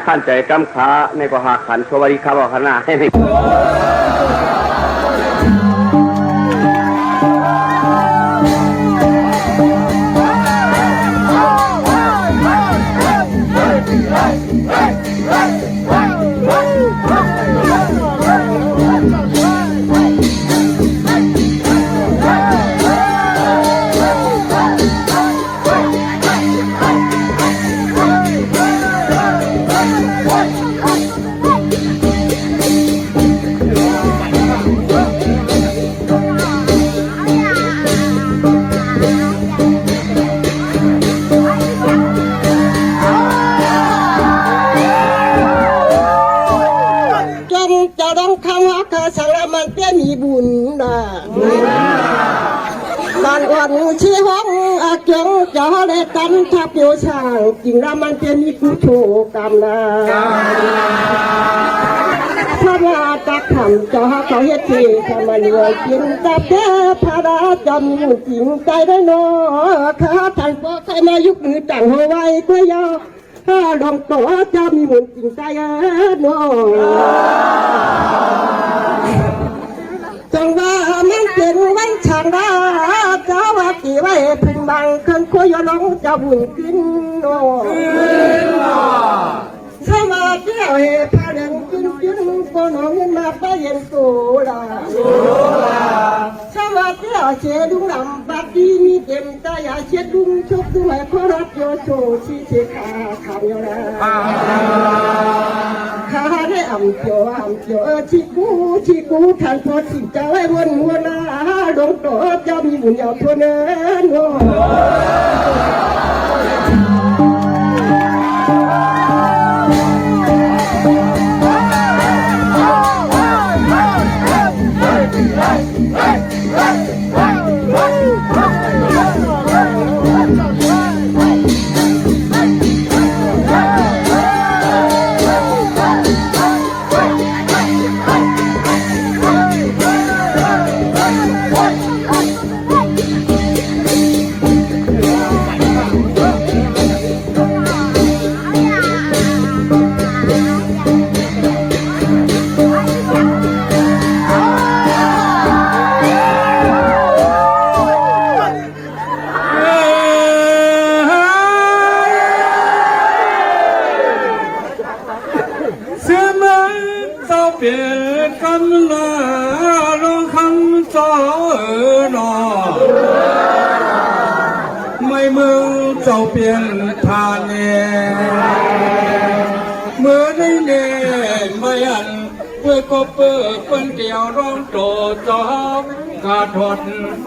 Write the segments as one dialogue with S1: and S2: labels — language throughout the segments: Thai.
S1: ท่านใจกำขาในกหาขันสวัสดีครับขณะให้
S2: มีบุญนะบ้านอ่อนชี้ห้องอาเกียงจะได้กันทับโยช่างจริงแล้วมันเป็นมีกุโชกรรมนะพระราตักทำจะเขาเฮ็ดเททำมาเหนื่อยกินแต่แก่พระราจำมีจริงใจได้นอข้าท่านก็ใครมายุกมือจังหัวไว้ก็ยอถ้าลองตัวจะมีบุญจริงใจนอจังว่ามันเป็นวันช่างราเจ้าว่ากี่ไว้พึงบังเครื่องคุยลงจะบุญขึ้นโน่สมาเที่ยวเหพาเดินกินก็น้องเงินมาไปเย็นโซลาสมาเที่ยวเชดุงลำบัดดีมีเต็มตายาเช็ดดุงชกด้วยขอรับโยโชชีเชขาขามยาข้าได้อ่ำเจียวชิกูท่านพอสิจะไว้วนหัวหน้าดงโตจะมีบุญยาวทั่วเนินเจ้าเปลี่ยนทานเนี่ยเมื่อได้เน่ไม่อันเพื่อก็เปิดคนเดียวร้องโตจอบกาถด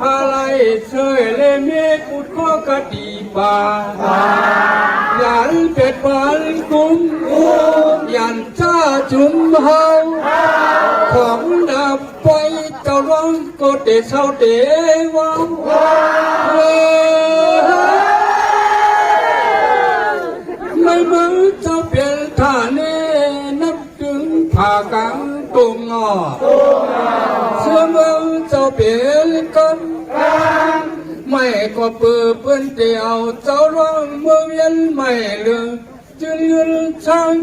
S2: อะไรเชยเลเมกุดข้อกะดีป่ายันเป็ดปันกุ้มยันจ้าจุ่มเฮาของดับไปเจ้าร้องก็เดชเศร้าเดวังไม่เหมือนเจ้าเปลี่ยนท่าเน่นับถึงผ่ากังตุงอเชื่อเมืองเจ้าเปลี่ยนกันไม่ก็เปื้อเปื้อนเดียวเจ้าร้องเมืองยันไม่เลืองจึงยืนช่าง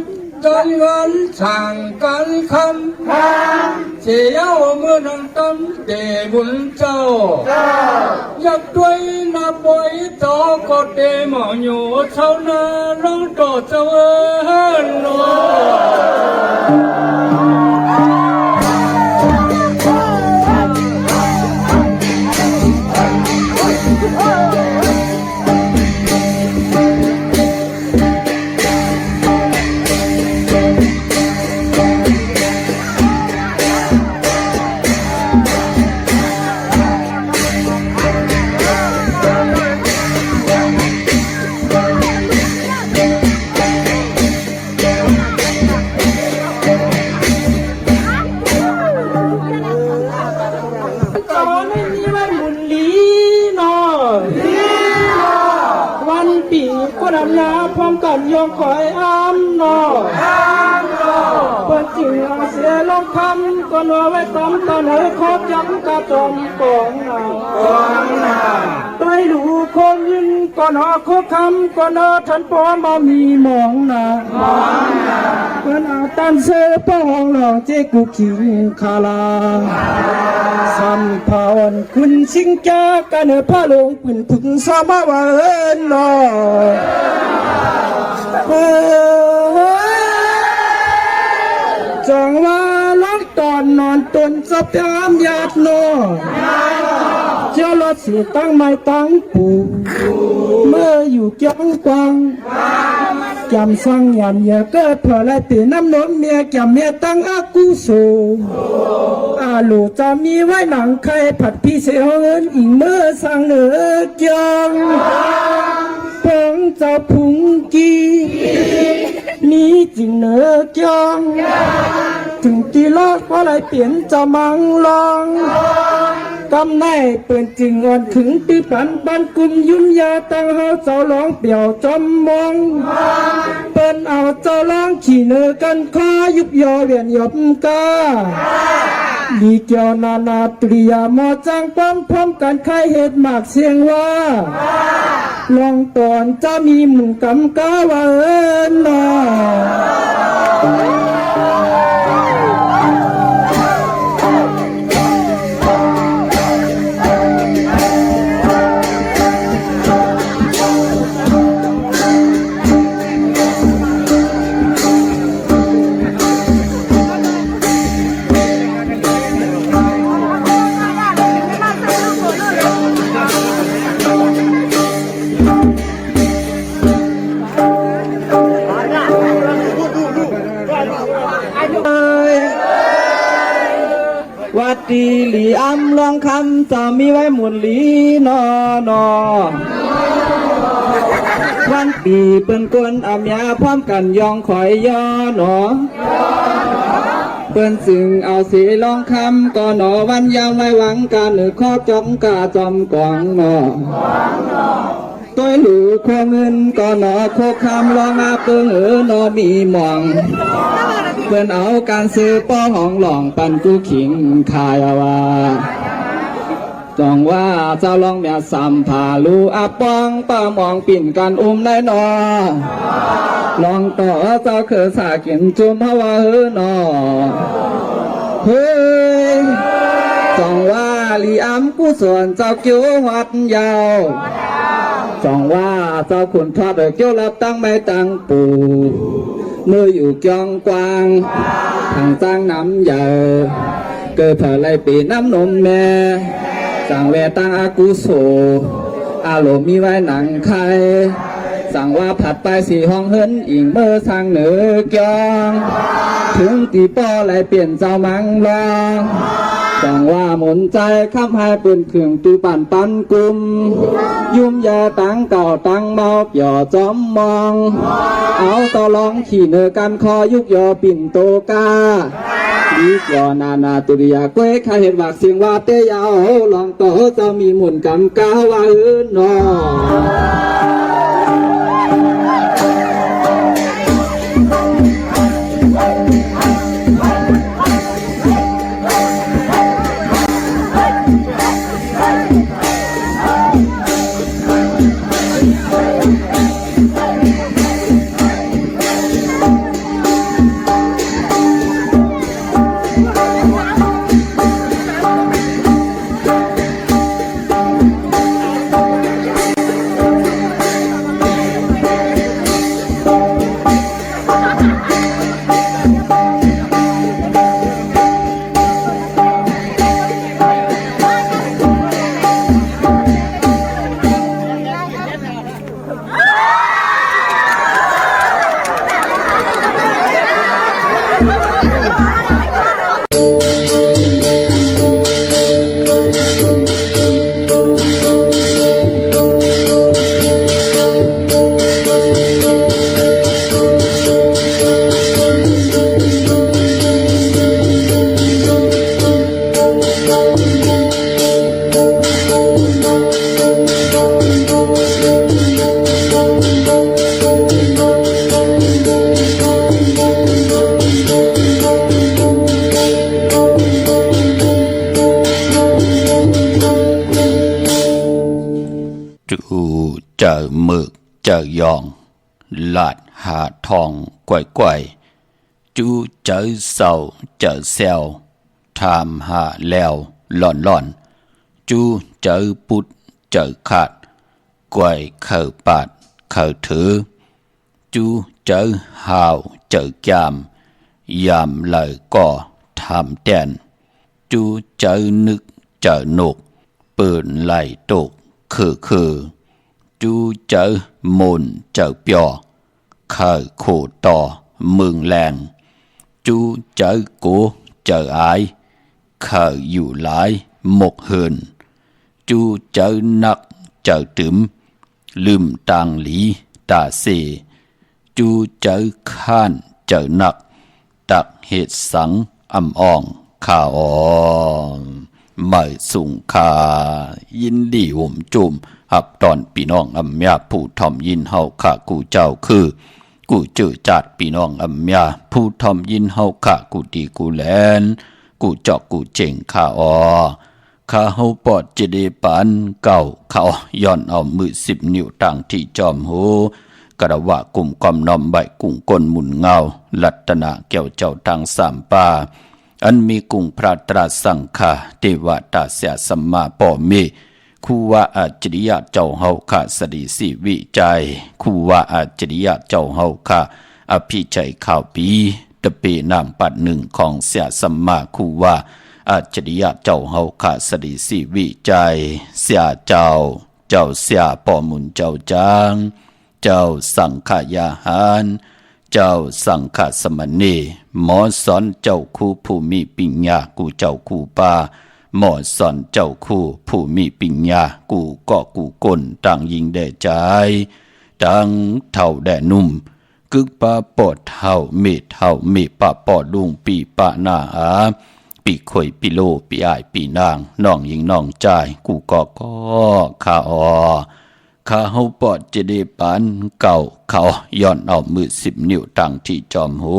S2: จันเงินช่างกันคำเชี่ยวเมื่อนังตั้มเดบุญเจ้าอยากด้วยนาปอยเจ้าก็เดหมออยู่เท่านั้นร้องต่อเจ้าโนพร้อมกันยองคอยอ้ำนอเปิดจึงเสียลงคำก็นัวไว้ตอมตอนให้คบจับกระจมกองนาไปดูคนยินก็นอคบคำก็นอท่านปอมามีมองนา
S3: ตันเสือป้องหลองเจกุขิงคาลาสัมภาวันคุณสิงจากกันพระลงปืนถึงสามวันนอจังว่าลักตอนนอนตนสับยามญาติโนเจ้าลอดสือตั้งไม้ตั้งปูเมื่ออยู่เกี่ยงกวางจำสังยันอย่าเกิดเผื่อไรตีน้ำนมเมียจำเมียตั้งอากูโซอาลูจะมีไว้หนังใครผัดพี่เสียเงินอีกเมื่อสังเหนือเกียงพงจะพุงกีนี้จริงเหนือเกียงถึงตีลอดเพราะไรเปลี่ยนจะมังลองกำไนเปิ่นจริงอ่อนถึงตีปันกุมยุ่มยาตั้งเฮาเจ้าร้องเปี่ยวจอมมองเปิ้นเอาเจ้าร้องขี่เนื้อกันคอยุบยอเวียนหยบกาดีเกี่ยวนาตรียมอจังป้อมพร้อมกันใครเหตุหมากเสียงว่าลองตอนจะมีหมู่กำกาว่านอวัดดีหลีอำลองคำจะมีไว้หมุนหลีนอนอวันปีเปิ้นกวนอำยาพร้อมกันยองข่อยย่อหนอเปิ้นจึงเอาสีลองคำก่อนหนอวันยามไว้หวังการหรือข้อจ้องกาจอมกวางหนอตัวหรือโคเงินก่อนหนอโคคำลองอาเปิงหนอมีหมองเพื่อนเอาการซื้อป้อของหลองปันกูขิงคายว่าจองว่าเจ้าลองเมียสัมผาลูอาปองป้ามองปิ่นกันได้นอลองต่อเจ้าคือสากินจุ่มเพราะว่านอเฮ้ยจองว่าลีอ้ำกูส่วนเจ้าเกี่ยวหัดยาวจองว่าเจ้าขุนทอดเกี่ยวรับตั้งไม่ตั้งปูเมื่ออยู่เกียงกวางทางจ้างน้ำใหญ่เกิดเผยไรปีน้ำนมแม่สั่งแวตั้งอากุโสอาโลมีไว้หนังไข่สั่งว่าผัดไปสีห้องเฮินอิงเมื่อทางเหนือเกียงถึงตีป้อไรเปลี่ยนเจ้ามังลองจังว่าหมุนใจข้ามให้ปืนเครื่องตูปันกุมยุ่มยาตั้งเก่าตั้งเมาเปี่ยจอมมองเอาต่อลองขี่เนื้อกันคอยุกยอปิ่นโตกาดีกว่านาตุริยาเก้ข้าเห็นว่าเสียงว่าเตยาวลองต่อจะมีหมุนกำกาว่าหนอ
S4: เจอหมึกเจอยองหลาดหาทองไกว จูเจอเศร้าเจอแซวถามหาแล้วหล่อนจูเจอปุดเจอขาดกวยเข่าปาดเข่าถือจูเจอหาวเจอยามเลยก่อทำแตนจูเจอนึกเจอหนกปืนไหลตกคือจูเจอมนเจอเปียเคยโคต่อมึงแรงจูเจอกูเจออายเคยอยู่หลายหมกเหินจูเจอนักเจอตึมลืมต่างหลีตาเสจูเจอข้านเจอนักตักเหตุสังอ่ำอ่องข่าอ่อนไม่สุงคายินดีห่มจุมหับตอนพี่น้องอำยาผู้ทอมยินเฮาข้ากูเจ้าคือกูเจอจัดพี่น้องอำยาผู้ทอมยินเฮาข้ากูดีกูแลนกูจอกกูเจ๋งข้าอข้าเฮาปอดจะได้ปานเก่าเขาย้อนเอามือ10 นิ้วต่างที่จอมหูกระวะกลุ่มความนอมใบกุ้งก้นหมุนเงาลัตนาแก้วเจ้าทางสามป่าอันมีกุ้งพระตราสังฆาเทวตาเสียสัมมาป่อเมคูว่าอาจริยะเจ้าเฮาข้าสดีสิวิจัยคูว่าอาจริยะเจ้าเฮาข้าอภิชัยข่าวปีตะเปนามปัดหนึ่งของเสียสัมมาคูว่าอาจริยะเจ้าเฮาข้าสดีสิวิจัยเสียเจ้าเสียป่อมุนเจ้าจางเจ้าสังขยาหารเจ้าสังฆสมณีหมอสอนเจ้าคู่ผู้มีปัญญากูเจ้าคู่ป่าหมอสอนเจ้าคู่ผู้มีปัญญากูก็กูก้นต่างยิงแด่ใจต่างเท่าแด่นุ่มกึกปาปอดเท่าเมปะปอดลุงปีปะหน้าปีข่อยปีโลปีอ้ายปีนางน้องยิงน้องใจกูก็ข้าข้าเฮาปอดจะได้ปานเก่าเขาย้อนเอามือ10 นิ้วตั้งที่จอมหู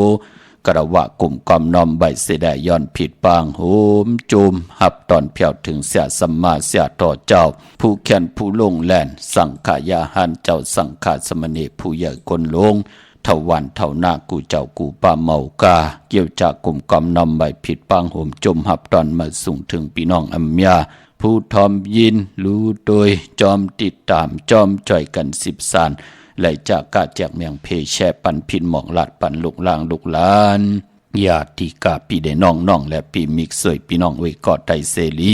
S4: กระวะกลุ่มกอมนอมใบเสดย้อนผิดปางโหมจุมหับตอนเพียวถึงเสียสัมมาเสียต่อเจ้าผู้แค้นผู้ลงแล่นสังขายาหันเจ้าสังฆาสมณีผู้ใหญ่คนลงเท่าวันเท่าหน้ากูเจ้ากูป่าเมากาเกี่ยวจากกลุ่มกอมนอมใบผิดปางโหมจมหับตอนมาส่งถึงพี่น้องอัมยาผู้ทอมยินรู้โดยจอมติดตามจอมจ่อยกัน10 สานไหลจากกาจากเมียงเพแช่ปันพินหมองลาดปันลูกลางลูกหลานญาติกาปีได้น้องและปีมิกเสยพี่น้องไว้กอดไตเสรี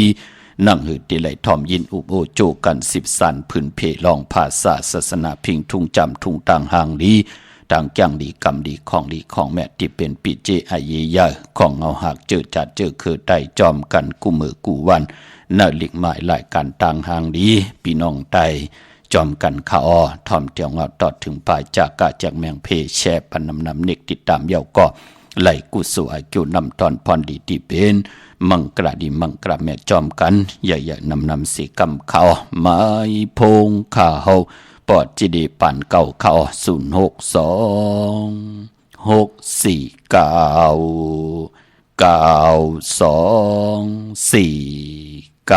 S4: นั่งหืดติไหลทอมยินอุบโอโจกัน10 สานพื้นเพลองภาษาศาสนาพิงทุ่งจำทุ่งต่างห่างดีต่างจังดีกำดีของแม่ที่เป็นปีเจไอเยยของเอาหักเจอจัดเจอคือไตจอมกันกูมือกูวันน่าหลีกหมายหลายการต่างห่างดีพี่น้องไตจอมกันข้าทอมเตียวงอตอดถึงปลายจากกาจากเมียงเพแช่ปันนำเนกติดตามเย่าก็ไหลกุศลอากิวนำตอนพรดีที่เป็นมังกระดีมังกระแม่จอมกันใหญ่ๆนำสีกำเขาไม้พงข้าเฮาปอดจีดีปั่นเก่าเขา06264
S3: เ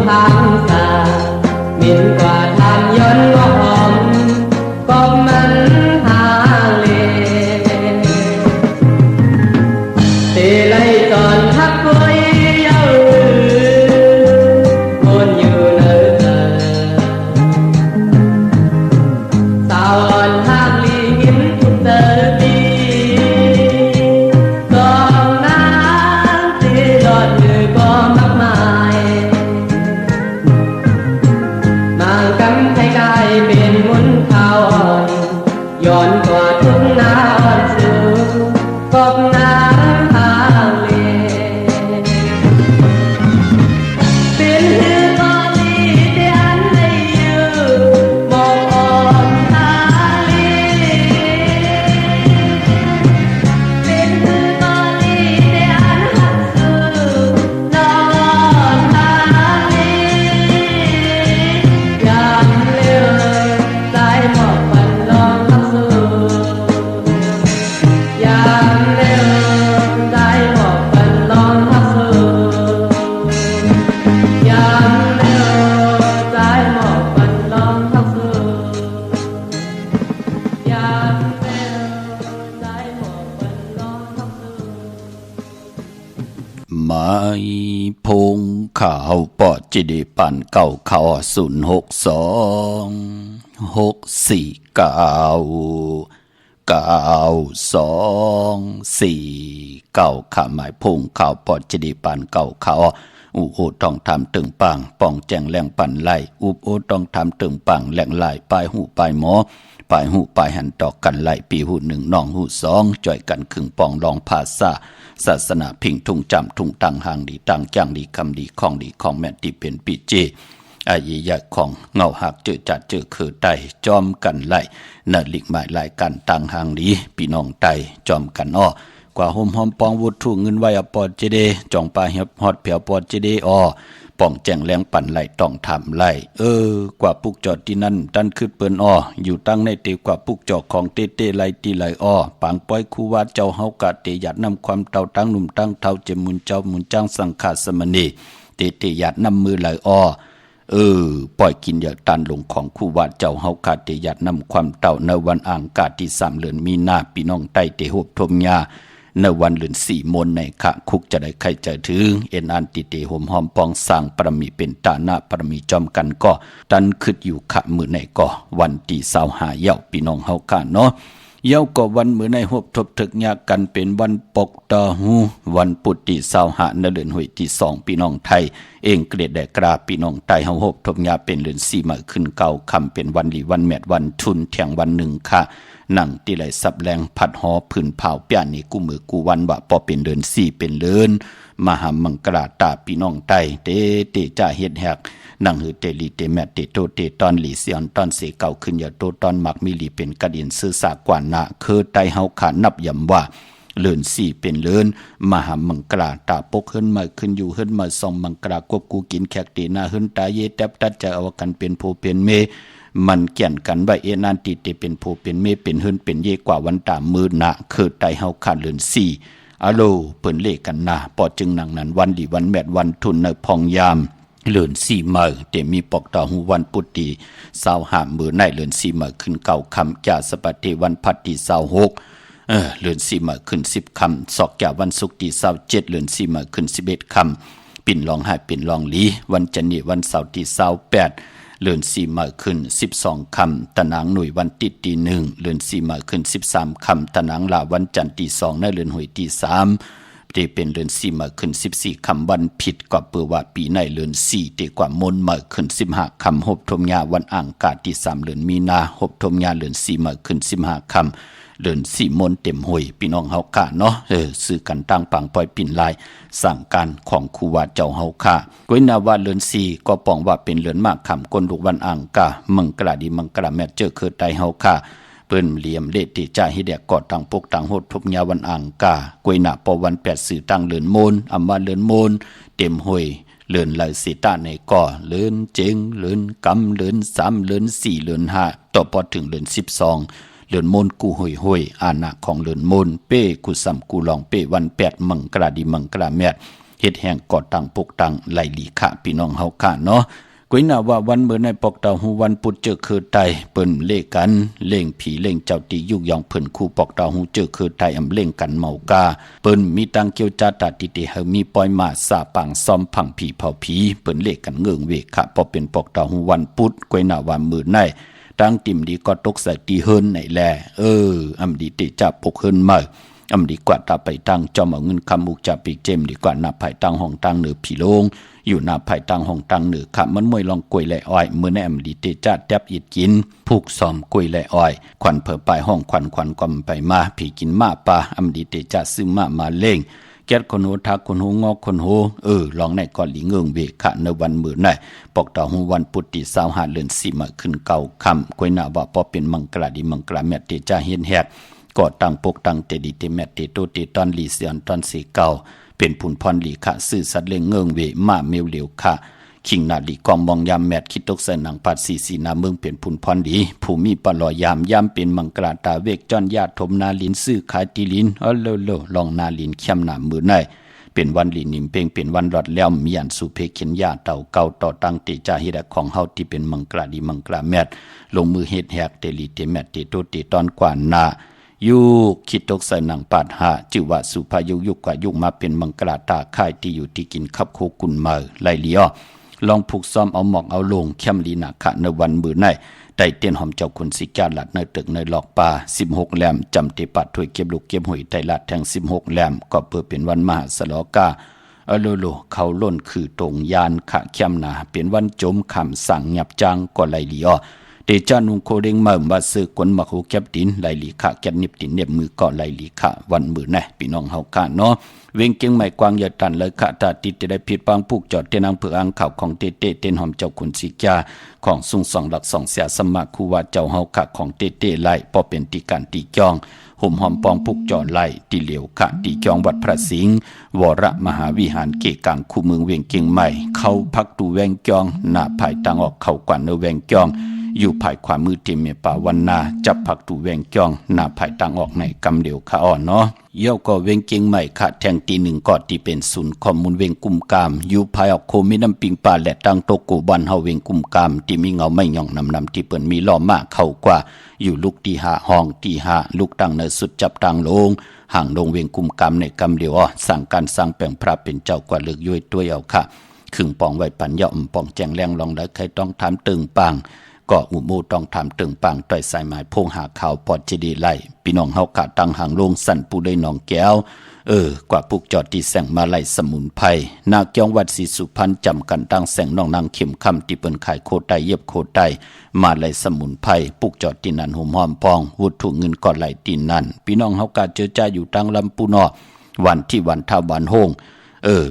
S5: ทางสามินกว่าทานย้อนงอมก็มันหาเลเตไลจอนทักไว้เย้าคนอยู่เนื้อสาวอ่อนทางลีหินทุกเตอปีกองน้ำตีหลอดมือก็มากมายบางกำให้กายเป็นมุนข้าวอ่อนย้อนกว่าทุ่งนาอ่อนสูงกบน้ำทางเลเป็นหือกอลีเตียนได้อยู่มองอ่อนทางเลเป็นหือกอลีเตียนหักสูนอนทางเลยามเลือสายหมอกฝันลองทักสูยามเลือสายหมอกฝันลองทักสูยามเลือสายหมอกฝันลองทักสูยามเลือสายหมอกฝันลองทักสู
S4: ไม้พงข่าวปอดจิดีปันเก่าเขา062649224ขาหมายพงข่าวปอดจิดีปันเก่าเขาอูโอต้องทำตึงปังป้องแจงแหลงปันไล่อูโอต้องทำตึงปังแหลงไหลปลายหูปลายหมอปลายหูปลายหันตอกกันไหลปีหูหนึ่งน้องหูสองจ่อยกันขึงปองลองภาษาศาสนาพิงทุ่งจำทุ่งตังหางดีตังจังดีคำดีของดีของแม่ที่เป็นปีเจอายิยะของเงาหักเจอจัดเจอคือไตจอมกันไหลนาลิกหมายลายกันตังหางดีพี่น้องไตจอมกันอ้อกว่าโฮมหอมปองวุถุเงินไว้อปอดเจเดจองปลาเหียบฮอดเผียวปอดเจเดอ้อป้องแจงแรงปั่นไหลต้องทำไหลกว่าปุกจอดที่นั่นดันขึ้นเปิ้นอ้ออยู่ตั้งในเตกว่าปุกจอดของเตเตไหลตีไหลอ้อปางป้อยคูวาเจ้าเฮากะเตหยัดนำความเต่าตั้งหนุ่มตั้งเท่าเจมุนเจ้ามุนจ้างสังฆาสมณีเตหยัดนำมือไหลอ้อปล่อยกินอยากตันลงของคู่วาเจ้าเฮากะเตหยัดนำความเต่าในวันอ่างกาที่3เดือนมีนาพี่น้องใต้เตหบทมยาในวันเดือน4มนในขะคุกจะได้ใครจะถึงเอ็นอันติเตหมหอมปองสร้างปรมีเป็นตาหน้าปรมีจอมกันก็ตันขึ้นอยู่ขะมือในก็วันที่25เย้าพี่น้องเฮากะเนาะเย้าก็วันมือในหบทบถึกยากันเป็นวันปกตาหูวันปุตติ25ในเดือนหวยที่2พี่น้องไทยเองเกรดได้กราพี่น้องไทยเฮาหบทบยาเป็นเดือน4มาขึ้นเก่าคำเป็นวันลีวันแมดวันทุนแทงวันหนึ่งค่ะนั่งที่ไหลสับแรงผัดหอผื่นเผาเปียนี่กูมือกูวันว่าพอเป็นเดือน4เป็นเดือนมหามังกราตาพี่น้องไตเตจ่าเฮ็ดแหกนั่งหือเตลีเตแมตเตโตเตตอนหลีเสียนตอนเสเก่าขึ้นอย่าโตตอนมักมีหลีเป็นกระดินซื่อสากว่านะคือไตเฮาขานับย่ำว่าเลือน4เป็นเลือนมหามังกราตาปกขึ้นมาขึ้นอยู่ขึ้นมาส่องมังกรากบกูกินแขกตีหน้าขึ้นตาเยแตบตัดจะเอากันเป็นผู้เป็นเมมันเกี่ยนกันว่านันติเตเป็นผู้เป็นเมเป็นเฮินเป็นเยกว่าวันตามมือนะคือไตเฮาขาดเลือน4อะโลเปิ้นเลกันนะปอจึงนังนั้นวันดีวันแมดวันทุนในพองยามเลือน4มื้อเตมีปอกตาหูวันปุตติ25มื้อในเลือน4มื้อขึ้นเก่าคำจาสปฏิวันพัตติ26เลือน4มื้อขึ้น10คำศอกแก่วันศุกร์ที่27เลือน4มื้อขึ้น11คำปิ่นลองหายปิ่นลองหลีวันจันทร์วันเสาร์ที่28เลือน4มื้อขึ้น12คำตะนางหน่วยวันติดที่1เลือน4มื้อขึ้น13คำตะนางลาวันจันทร์ที่2ในเลือนหวยที่3ที่เป็นเลือน4มื้อขึ้น14คำวันผิดกว่าเปือว่าปีในเลือน4เตกว่ามนมื้อขึ้น15คำหบทมยาวันอ่างกาที่3เลือนมีนาหบทมยาเลือน4มื้อขึ้น15คำเดิน4มนเต็มหวยพี่น้องเฮากะเนาะซื้อกันตั้งปังปล่อยปิ่นลายสั่งการของครูวาเจ้าเฮาค่ะก้อยนาว่าเลือน4ก็ปองว่าเป็นเลือนมากคำก้นลูกวันอ่างกะมังกราดีมังกราแม่เจอคือไตเฮาค่ะเปิ้นเหลี่ยมเลติจ่าฮิแดกกอดตังปกตังโหดทุบยาวันอ่างกะก้อยนาปอวัน8สื่อตั้งเลือนโมนอำมาเลือนโมนเต็มหวยเลือนไหลสิตาในก่อเลือนเจงเลือนกำเลือน3เลือน4เลือน5ต่อพอถึงเลือน12เลือนมนกูห่วยอาณาของเลือนมนเป้กูซ้ำกูลองเป้วัน8มังกราดีมังกราแมด เฮ็ดแห่งก่อตั้งปกตั้งไหลหลีขะพี่น้องเฮาค่ะเนาะกุยน่าว่าวันเมื่อในปอกเต้าหูวันปุดเจอคือไตเปิ้นเลกันเล่งผีเล่งเจ้าตียุกยองเพิ่นคู่ปอกเต้าหูเจอคือไตอำเล่งกันเมากาเปิ้นมีตังเกียวจาตาติเตเฮมีปอยมาสาปังซ่อมพังผีเผาผีเปิ้นเลกันเงืองเวขะพอเป็นปอกเต้าหูวันปุดกุยน่าว่ามื้อในตั้งติ่มดีก็ตกใส่ตีเฮินไหนแลอำดีเตจับปกเฮินมาอำดีกว่าตาไปตั้งจอมเอาเงินคำมุกจับปีเจมดีกว่านับภายตั้งห้องตั้งเหนือผีโลงอยู่หน้าภายตั้งห้องตั้งเหนือขะมันมวยลองกล้วยและอ้อยเมื่อแนมดีเตจัดแทบอิดกินผูกซ้อมกล้วยและอ้อยควันเผอปลายห้องควันกอมไปมาผีกินมาปลาอำดีเตจัดซื้อมาเล่งแก๊สคนโหทักคนโหงอกคนโหลองในก่อนหลีเงืองเวขะในวันมื้อในปอกเต้าหูวันปุตติ25เดือน4มาขึ้นเก่าค่ำกวยน่าว่าพอเป็นมังกราดีมังกราแม่เตจาเฮ็ดแฮกก็ตั้งปกตั้งเตดีเตแม่เตโตเตตอนลีเสียนตอนสีเก่าเป็นผุนพรหลีขะซื่อสัตว์เล่งเงืองเวมาเมวเหลียวขะขิงนาลีกองมองยามแมดคิดตกใส่หนังปัดสีนาเมืองเป็นผุนพรดีผู้มีปลอยามเป็นมังกราตาเวกจอนญาติถมนาลินซื้อขายตีลินลองนาลินเข้มหนามือในเป็นวันลีนิมเพ่งเป็นวันรอดแล้วมีอันสุเพเขียนยาเต่าเก่าต่อตั้งเตจาฮิดะของเฮาที่เป็นมังกราดีมังกราแมดลงมือเฮ็ดแฮกเตลีเตแมดเตโตเตตอนกว่านายุคคิดตกใส่หนังปาดหาจิว่าสุภายุกว่ายุคมาเป็นมังกราตาค่ายที่อยู่ที่กินขับโคกุนมาไล่เลียลองผูกซ้อมเอาหมอกเอาลงเข้มลีนาคะในวันมื้อในได้เตียนหอมเจ้าคุณสิกาหลัดในตึกในหลอกป่า16แหลมจำเตปัดถ้วยเก็บลูกเก็บหอยไตลัดแทง16แหลมก็เพื่อเป็นวันมหาสลอกาเขาล้นคือตรงยานขะเข้มนาเป็นวันจมคำสั่งหยับจังก็ไล่เลียเดจานุงโคเด้งมาว่าซื้อกวนมาโคแคบดินไลลีขะแคบนิบดินเน็บมือก็ไลลีขะวันมือแน่พี่น้องเฮาค่ะเนาะเวงเกียงใหม่กวางยาตันเลยขะตาติดจะได้ผิดปังผูกจอดเตนังเพื่ออังข่าวของเตเต้นหอมเจ้าคุณสิกาของสุงสองหลักสองเสียสมัครคูว่าเจ้าเฮาขะของเตไล่พอเป็นตีการตีจองห่มหอมปองผูกจอดไล่ตีเหลียวขะตีจองวัดพระสิงห์วรมหาวิหารเกกังคู่เมืองเวงเกียงใหม่เข้าพักดูแวงจองหน้าภายตังออกเข้ากว่าเนแวงจองอยู่ภายขวามือเตเมป่าวันนาจับผักตูแวงจ้องหน้าภายต่างออกในกำเดียวขาอ่อนเนาะเย่าก็เวงเกียงใหม่ขะแทงตีหนึ่งก็ที่เป็นศูนย์ข้อมูลเวงกุมกามอยู่ภายออกโคมีน้ำปิงป่าและตั้งโตกูบันเฮาเวงกุมกามที่มีเงาไม่ย่องนำที่เปิ้นมีล้อมากเข้ากว่าอยู่ลูกที่หาห้องที่หาลูกตั้งในสุดจับตังลงห่างลงเวงกุมกามในกำเดียวสั่งการสร้างแปลงพระเป็นเจ้ากว่าเลือกย้อยตัวเอาค่ะขึงปองไว้ปัญญาปองแจงแรงลองได้ใครต้องถามตึงปังก็อุโมต้องทำตึงปังต่อยสายไม้พงหาข่าวปอดเจดีไล่พี่น้องเฮากะตั้งหางลงสั่นปูได้น้องแก้วกว่าปุกจอดที่แสงมาไล่สมุนไพรนาเกียงวัดศรีสุพรรณจำกันตั้งแสงน้องนางเข็มคำที่เปิ้นขายโคไตเย็บโคไตมาไล่สมุนไพรปุกจอดที่นั่นหอมหอมปองวุดถูกเงินก่อนไหลตีนนั่นพี่น้องเฮากะเจอจ้าอยู่ตั้งลำปูนอวันที่วันท่าวันโฮง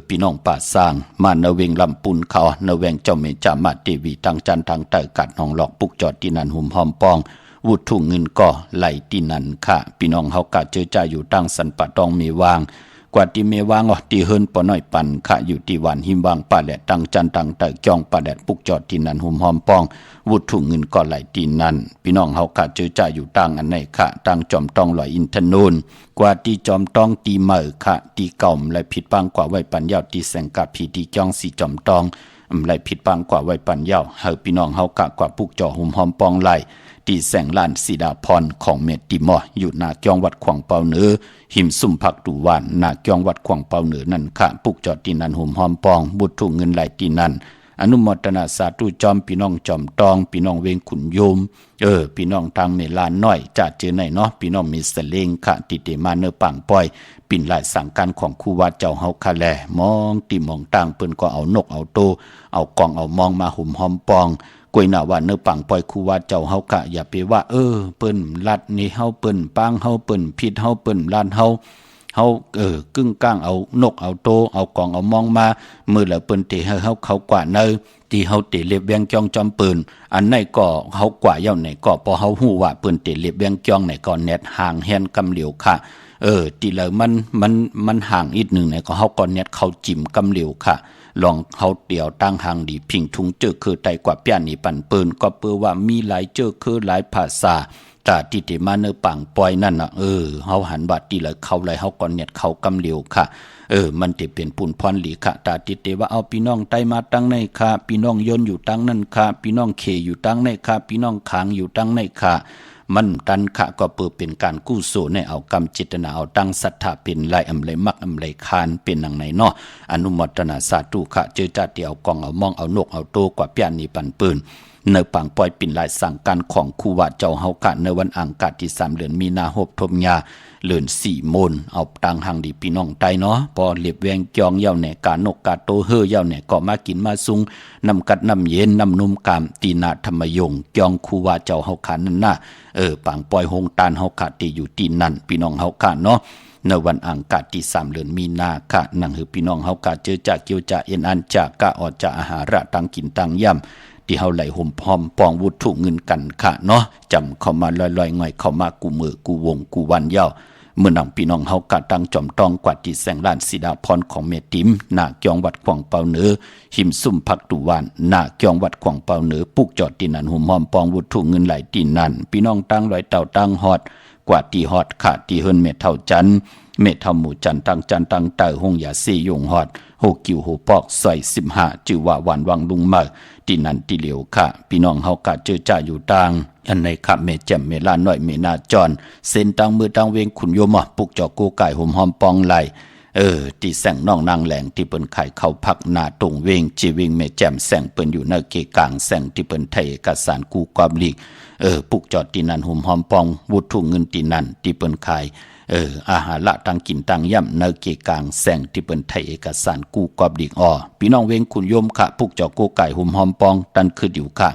S4: พี่น้องป่าสร้างมาเนเวงลำปุนเขาเนเวงเจ้าเมจามาเทวีทางจันทางเตอกัดห้องหลอกปุกจอดที่นั่นหุ่มหอมปองวุดทุ่งเงินก่อไหลที่นั่นค่ะพี่น้องเฮากะเจอจ่าอยู่ตั้งสันปะตองมีวางกว่าที่เมวางที่เฮิรนปอน้อยปันค่ะอยู่ที่วันหิมวางป่าแหลตังจันทางเตอจ้องป่าแหลปุกจอดที่นั่นหุ่มหอมปองวุดทุ่งเงินก่อไหลที่นั่นพี่น้องเฮากะเจอจ่าอยู่ตั้งอันไหนค่ะตั้งจอมตองลอยอินทนูนกว่าที่จอมต้องตีเมื่อค่ะตีเก่าและผิดปังกว่าไว้ปัญญาตีแสงกับผีที่จ้องสีจอมตองและผิดปังกว่าไว้ปัญญาเฮาพี่น้องเฮากะกว่าปุกจ่อหุ่มหอมปองไหลตีแสงล้านสีดาพรของเมติมออยู่หน้าจ้องวัดขวางเปาเหนือหิมสุ่มผักดูวานหน้าจ้องวัดขวางเปาเหนือนั่นค่ะปุกจ่อตีนันหุ่มหอมปองบุตรถูกเงินไหลตีนันอนุโมทนาสาธุจอมพี่น้องจอมตองพี่น้องเวงขุนโยมพี่น้องทางเมลานน้อยจะเจอในเนาะพี่น้องมีเสลงค่ะติเตมาเนอปังปอยปิ่นหลายสังการของครูวัดเจ้าเฮาคาแลมองติมองต่างเปิ้นก็เอานกเอาโตเอากองเอามองมาหุ่มหอมปองกวยน่าว่าเนอปังปอยครูวัดเจ้าเฮากะอย่าไปว่าเปิ้นลัดนี่เฮาเปิ้นปังเฮาเปิ้นผิดเฮาเปิ้นลานเฮากึ่งก้างเอานกเอาโตเอากองเอามองมามือแล้วเปิ้นเตเฮาเขากว่าเนอที่เฮาเตเล็บแวงจ้องจอมปืนอันไหนก็เฮากว่าเย้าไหนก็พอเฮาฮู้ว่าเปิ้นเตเล็บแวงจ้องไหนก็แนดห่างแฮนกำเหลียวค่ะที่แล้วมันห่างอีกหนึ่งไหนก็เฮาก็แนดเข้าจิ้มกำเหลียวค่ะลองเฮาเดี่ยวตั้งห่างดีพิงทุงเจอคือไตกว่าเปียนี่ปันปืนก็เปื้อว่ามีหลายเจอคือหลายภาษา ตาที่เตมาเนอปังปล่อยนั่นน่ะเฮาหันบาดตีเลยเข้าเลยเฮาก่อนเนี่ยเขากำเหลียวค่ะมันจะเป็นปุ่นพรหลีค่ะตาติเตว่าเอาพี่น้องไตมาตั้งในค่ะพี่น้องยนอยู่ตั้งนั่นค่ะพี่น้องเคอยู่ตั้งในค่ะพี่น้องขางอยู่ตั้งในค่ะมันตันค่ะก็เปิดเป็นการกู้โซในเอากรรมจิตนาเอาตั้งศรัทธาเป็นไรอำไรมักอำไรคานเป็นหนังไหนเนาะอนุโมทนาสาธุค่ะเจอจัดเดียวกองเอามองเอานกเอาโตกว่าเปียนีปันปืนเนปังปล่อยปิ่นลายสั่งการของครูว่าเจ้าเฮากะในวันอังคารที่3เดือนมีนาคมทมยาเลือน4 โมงเอาตังหังดีพี่น้องไตเนาะพอเล็บแวงจองเย่าแหน่กานกกาโตเฮอเย่าแหน่ก็มากินมาซุงนำกัดนำเย็นนำนุ่มกามตีนาธรรมยงจองครูว่าเจ้าเฮาขานั่นน่ะปังปล่อยหงตานเฮาขาที่อยู่ที่นั่นพี่น้องเฮาขาเนาะในวันอังคารที่3เดือนมีนาค่ะนั่งหือพี่น้องเฮากะเจอจากเกี่ยวจะเอ็นอันจากกะออจากอาหารตังกินตังย่ำที่เฮาไหลห่มพร้อมปองวุฒิเงินกันค่ะเนาะจำเข้ามาลอยๆง่อยเข้ามากูมือกูวงกูวันยาวเมื่อนังพี่น้องเฮากะตั้งจอมตองกว่าที่แสงล้านสีดาพรของเมติมหน้าเกียงวัดขวางเปาเหนือหิมซุ่มพักตุวันหน้าเกียงวัดขวางเปาเหนือปุกจอดที่นั่นห่มหอมปองวุฒิเงินไหลที่นั่นพี่น้องตั้งลอยเต่าตั้งฮอดกว่าที่ฮอดค่ะที่เฮิรนเมเท่าจันเมทาหมู่จันตังจันตังเต่าหงยาซียงฮอดโหกิวโหปอกซอย15จือว่าวันวังลุงมาที่นั่นที่เหลียวค่ะพี่น้องเฮากะเจอจ่าอยู่ต่างอันในค่ะเมแจ่มเมลาน้อยเมนาจรเส้นตังมือตังเวงขุนโยมปุกจอกูไก่ห่มหอมปองไหลที่แสงน้องนางแหลงที่เปิ้นไข่เข้าพักหน้าตรงเวงจีเวงเมแจ่มแสงเปิ้นอยู่ในเกกลางแสงที่เปิ้นไทยเอกสารกูความลีกปุกจอดที่นั่นห่มหอมปองวุฒิเงินที่นั่นที่เปิ้นไข่อาหารละตังกินตังย่ำเนเกกลางแสงที่เปิ้นไทยเอกสารกูกอบดีกพี่น้องเวงคุณโยมค่ะพุกเจ้าโกไก่หุ่มหอมปองตันคืออยู่ค่ะ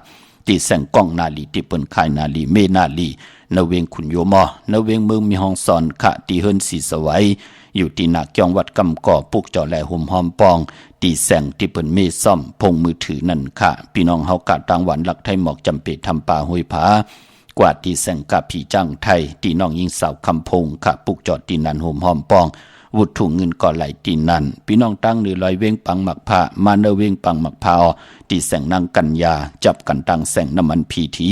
S4: ที่แสงกล้องนาลีที่เปิ้นขายนาลีเมนาลีเนเวงคุณโยมเนเวงเมืองมีห้องสอนค่ะที่เฮิรนสีสวัยอยู่ที่นาเกียงวัดกำก่อพุกเจ้าแลหุ่มหอมปองที่แสงที่เปิ้นเมซ่อมพงมือถือนั่นค่ะพี่น้องเฮากะตังหวันหลักไทยหมอกจำเป็นทำป่าห้วยผากว่าที่แสงกะผีจังไทยที่น้องยิงสาวคำพงค่ะปุกจอดที่นันห่มหอมปองวุถุเงินก่อไหลที่นั่นพี่น้องตั้งหรือลอยเว้งปังหมักผ้ามาเนเว้งปังหมักผ้าที่แสงนางกัญญาจับกันตั้งแสงน้ำมันพีที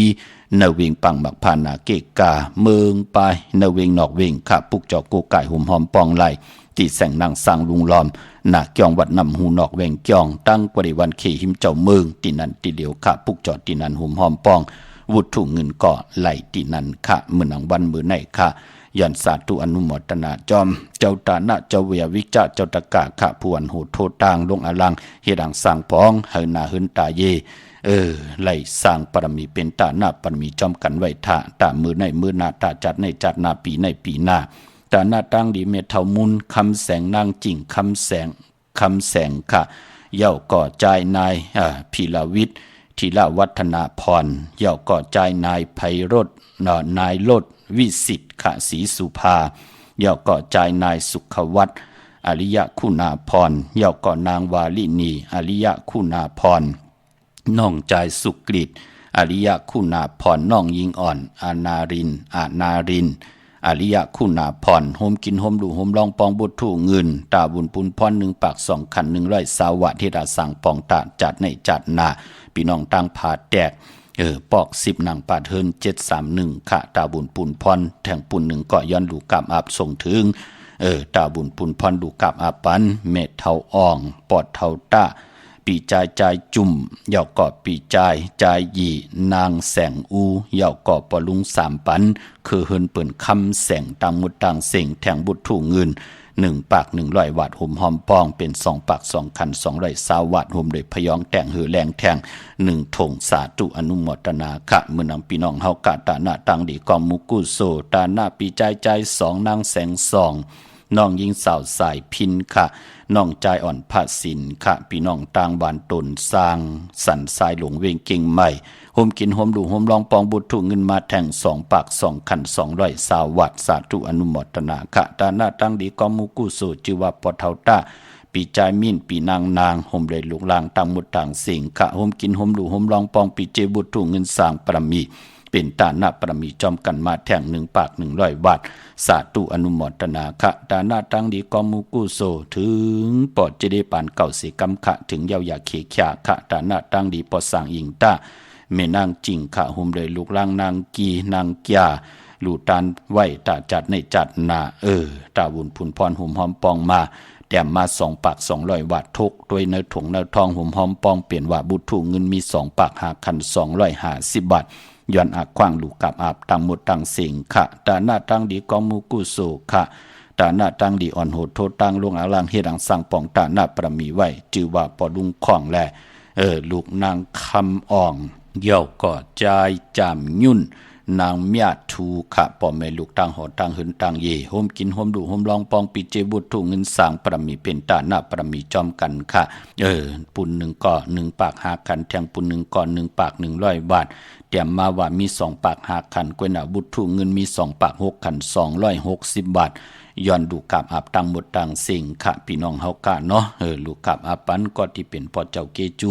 S4: เนเว้งปังหมักผ้านาเกกาเมืองไปเนเว้งนอกเว้งค่ะปุกจอดโกไก่ห่มหอมปองไหลที่แสงนางสร้างลุงล้อมหนักยองวัดนำหูนอกเวงยองตั้งกว่าวันเขหิมเจ้าเมืองที่นั่นที่เดียวค่ะปุกจอดที่นั่นห่มหอมปองวุถุเงินก่อไหลที่นั่นค่ะเมื่อนังวันมือไหนค่ะยันสาธุอนุโมทนาจอมเจ้าตานะเจ้าเวียวิจาเจ้าตะกะค่ะผู้อันโหโทตางลงอลังเฮดังสร้างปองเฮนาหึนตาเยไหลสร้างปรมีเป็นตาหน้าปรมีจอมกันไว้ท่าตามือในมือหน้าตาจัดในจัดหน้าปีในปีหน้าตาหน้าตั้งดีเมทเท่ามุนคำแสงนางจริงคำแสงค่ะเย่าก่อใจนายพีลวิทย์ทีละวัฒนาพรเย่าก่อใจนายไพโรจน์นายโลดวิสิทธิ์ขศรีสุภาเย่าก่อใจนายสุขวัฒน์อริยคุณาพรเย่าก่อนางวาลินีอริยคุณาพรน้องใจสุกฤตอริยคุณาพรน้องยิงอ่อนอานารินอริยคุณาพรโฮมกินโฮมดูโฮมลองปองบุตรถูเงินตาบุญปุนพร1 ปาก 2 ขัน100 สาวะที่ดาสั่งปองตาจัดในจัดนาพี่น้องตั้งผาแตกปอก10นางปาดเฮิน731ค่ะตาบุญปุนพรแทงปุน1ก็ย้อนลูกกามอาบส่งถึงตาบุญปุนพรลูกกามอาปันเม็ดเท่าอ่องปอดเท่าตาปีใจใจจุ่มเหย่าก่อปีใจหยีนางแสงอูเหย่าก่อปลุง3 ปันคือเฮินเปิ่นคำแสงต่างมุดต่างเสียงแทงบุตรถูเงิน1 ปาก 100 วัตต์ห่มหอมปองเป็น2 ปาก 2 ขัน200 สาววัตต์ห่มโดยพยองแต่งหือแรงแทง1 ถงสาธุอนุโมทนาค่ะเมื่อนำพี่น้องเฮากะตาหน้าตังดีกอมมุกุโซตาหน้าปีใจ2นางแสง2น้องยิงสาวสายพินค่ะน้องใจอ่อนพระสินค่ะพี่น้องต่างบ้านตนสร้างสันทรายหลงเวงเก่งใหม่โฮมกินโฮมดูโฮมลองปองบุตรถูเงินมาแทง2 ปาก 2 ขัน200 สาววัตต์สาธุอนุโมทนาค่ะตาหน้าตั้งดีกอมมุกุโซชื่อว่าปอเทาตาปีใจมิ่นปีนางโฮมเลยลูกลางต่างมุดต่างสิงค่ะโฮมกินโฮมดูโฮมลองปองปีเจบุตรถูเงินสร้างปรมีเป็นตาหน้าปรมีจอมกันมาแทง1 ปาก 100 วัตต์สาธุอนุโมทนาค่ะตาหน้าตั้งดีกอมุกุโซถึงปอดจะได้ปานเก่าสีกำขะถึงเยาวยาเขขะค่ะตาหน้าตั้งดีปอสั่งอิงตา แม่นางจิงค่ะหุมเลยลูกล่างนางกีนางกียาลูตานไหวตาจัดในจัดนาตาวุนพุนพรหุมหอมปองมาแต้มมา2 ปาก200 บาททุกด้วยเนื้อถุงเนื้อทองหุมหอมปองเปลี่ยนว่าบุตรถูกเงินมี2 ปากหาคัน250 บาทย้อนอักขวางลูกกับอาบตังหมดตังเสียงค่ะตาหน้าตังดีกองมูกุโซค่ะตาหน้าตังดีอ่อนโหดโทตังลงอาลังเฮ็ดอังสังปองตาหน้าประมีไว้จือว่าปอดุงของแลลูกนางคำอ่องเย่าก็ใจจามยุ่นนางเมียทูค่ะป่อแม่ลูกต่างหอต่างหืนต่างเย่โฮมกินโฮมดูโฮมลองปองปีเจบุตรถูกเงินสางประมีเป็นตาหน้าประมีจอมกันค่ะปุ่น1ก็1 ปาก5 คันแทงปุ่น1ก็1 ปาก100 บาทเตรียมมาว่ามี2 ปาก5 คันกวยหน้าบุตรถูกเงินมี2 ปาก6 คัน260 บาทย้อนดูกับอาบตังหมดตังสิ่งค่ะพี่น้องเฮากะเนาะลูกกับอาปันก็ที่เป็นพ่อเจ้าเกจู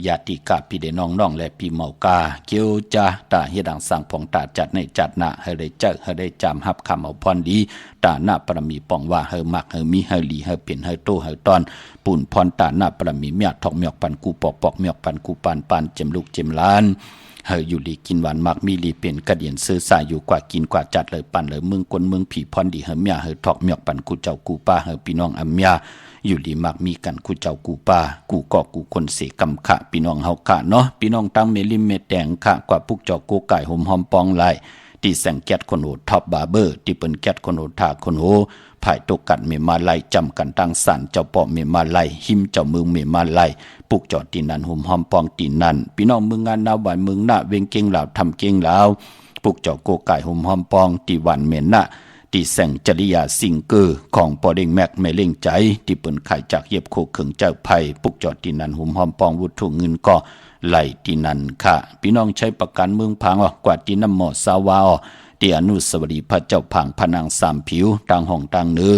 S4: ญาติกะพี่เดน้องๆและพี่เมากาเกียวจ้าตาเฮ็ดดังสั่งปองตาจัดในจัดหน้าให้ได้เจอให้ได้จำรับคำเอาพรดีตาหน้าประมีปองว่าเฮามักเฮามีเฮาหลีเฮาเป็นเฮาโตเฮาตอนปุ่นพรตาหน้าประมีเมียทอกเมียกปันกูปอกเมียกปันกูปานเจมลูกเจมล้านเฮาอยู่ลีกินหวานมักมีลีเป็นกระเดียนซื้อสายอยู่กว่ากินกว่าจัดเลยปั่นเลยเมืองกวนเมืองผีพรดีเฮาเมียเฮาทอกเมียกปันกูเจ้ากูป้าเฮาพี่น้องอำเมียอยู่ลีมักมีกันกูเจ้ากูป้ากูกอกกูคนเสกำขะพี่น้องเฮากะเนาะพี่น้องตั้งเมลิมเมแดงขะกว่าปุกจอกโกไก่หอมหอมปองไหลที่แสงแก๊สคนโหดท็อปบาร์เบอร์ที่เปิ้นแก๊สคนโหดทาคนโหภายตกกันเมมาไลจำกันตั้งสันเจ้าปอเมมาไลหิมเจ้าเมืองเมมาไลปุกจอดตีนันหุมหอมปองตีนันพี่น้องเมืองงานนาหวานเมืองหน้าเวงเก่งลาวทำเก่งลาวปุกจอดโกไก่หุมหอมปองตีวันเมนนะที่แสงจริยาสิงเกอร์ของปอเด้งแม็กไม่เล่งใจที่เปิ้นขายจากเย็บโคเขิงเจ้าไผ่ปุกจอดตีนันหุมหอมปองวุถุเงินก็ไหลตีนันค่ะพี่น้องใช้ประกันเมืองพังกว่าตีน้ำหมอสาวาที่อนุสาวรีย์พระเจ้าพังพนางสามผิวต่างห้องต่างเนื้อ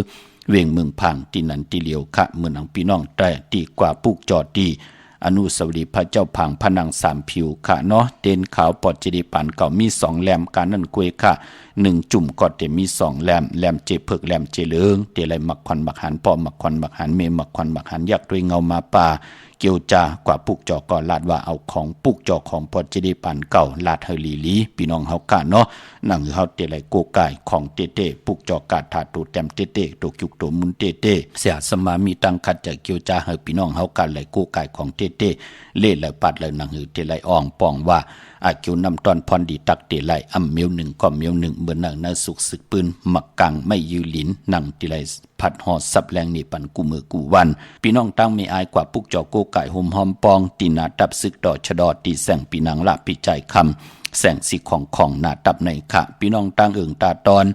S4: เวียงเมืองพังที่นันที่เหลียวค่ะเมืองพี่น้องแต่ตีกว่าปุกจอดดีอนุสาวรีย์พระเจ้าพังพนางสามผิวค่ะเนาะเด่นขาวปอดจิริปันเก่ามี2 แหลมการนั่นกวยค่ะ1 จุ่มก็เตมี2 แหลมแหลมเจเพิกแหลมเจเลิงเตไหลมักควันมักหันปอมักควันมักหันเมมักควันมักหันยักด้วยเงามาป่าเกียวจากว่าปุกจอก็ลาดว่าเอาของปุกจอของปอดจิริปันเก่าลาดเฮลีลีพี่น้องเฮากะเนาะนั่งเฮาเตไหลโกไก่ของเตปุกจอกาถาตูแต้มเตโตกิกโตมุนเตเสียสมามีตังคัดจากเกียวจาเฮพี่น้องเฮากะไหลโกไก่ของเตเล่ไหลปัดไหลนั่งเตไหลอ่องปองว่าอาคิวนำตอนพรดีตักเตไหลอำเมียว1ก็เมียว1เมื่อนั่งนาสุกศึกปืนมักกังไม่ยืลินนั่งเตไหลผัดหอสับแรงนี่ปันกูมือกูวันพี่น้องตั้งไม่อายกว่าปุกจอโกไก่หอมหอมปองตีนาดับซึกดอชดอตีแสงปีนังละปีใจคำแสงสีของหน้าดับในค่ะพี่น้องตั้งเอิงตาตอน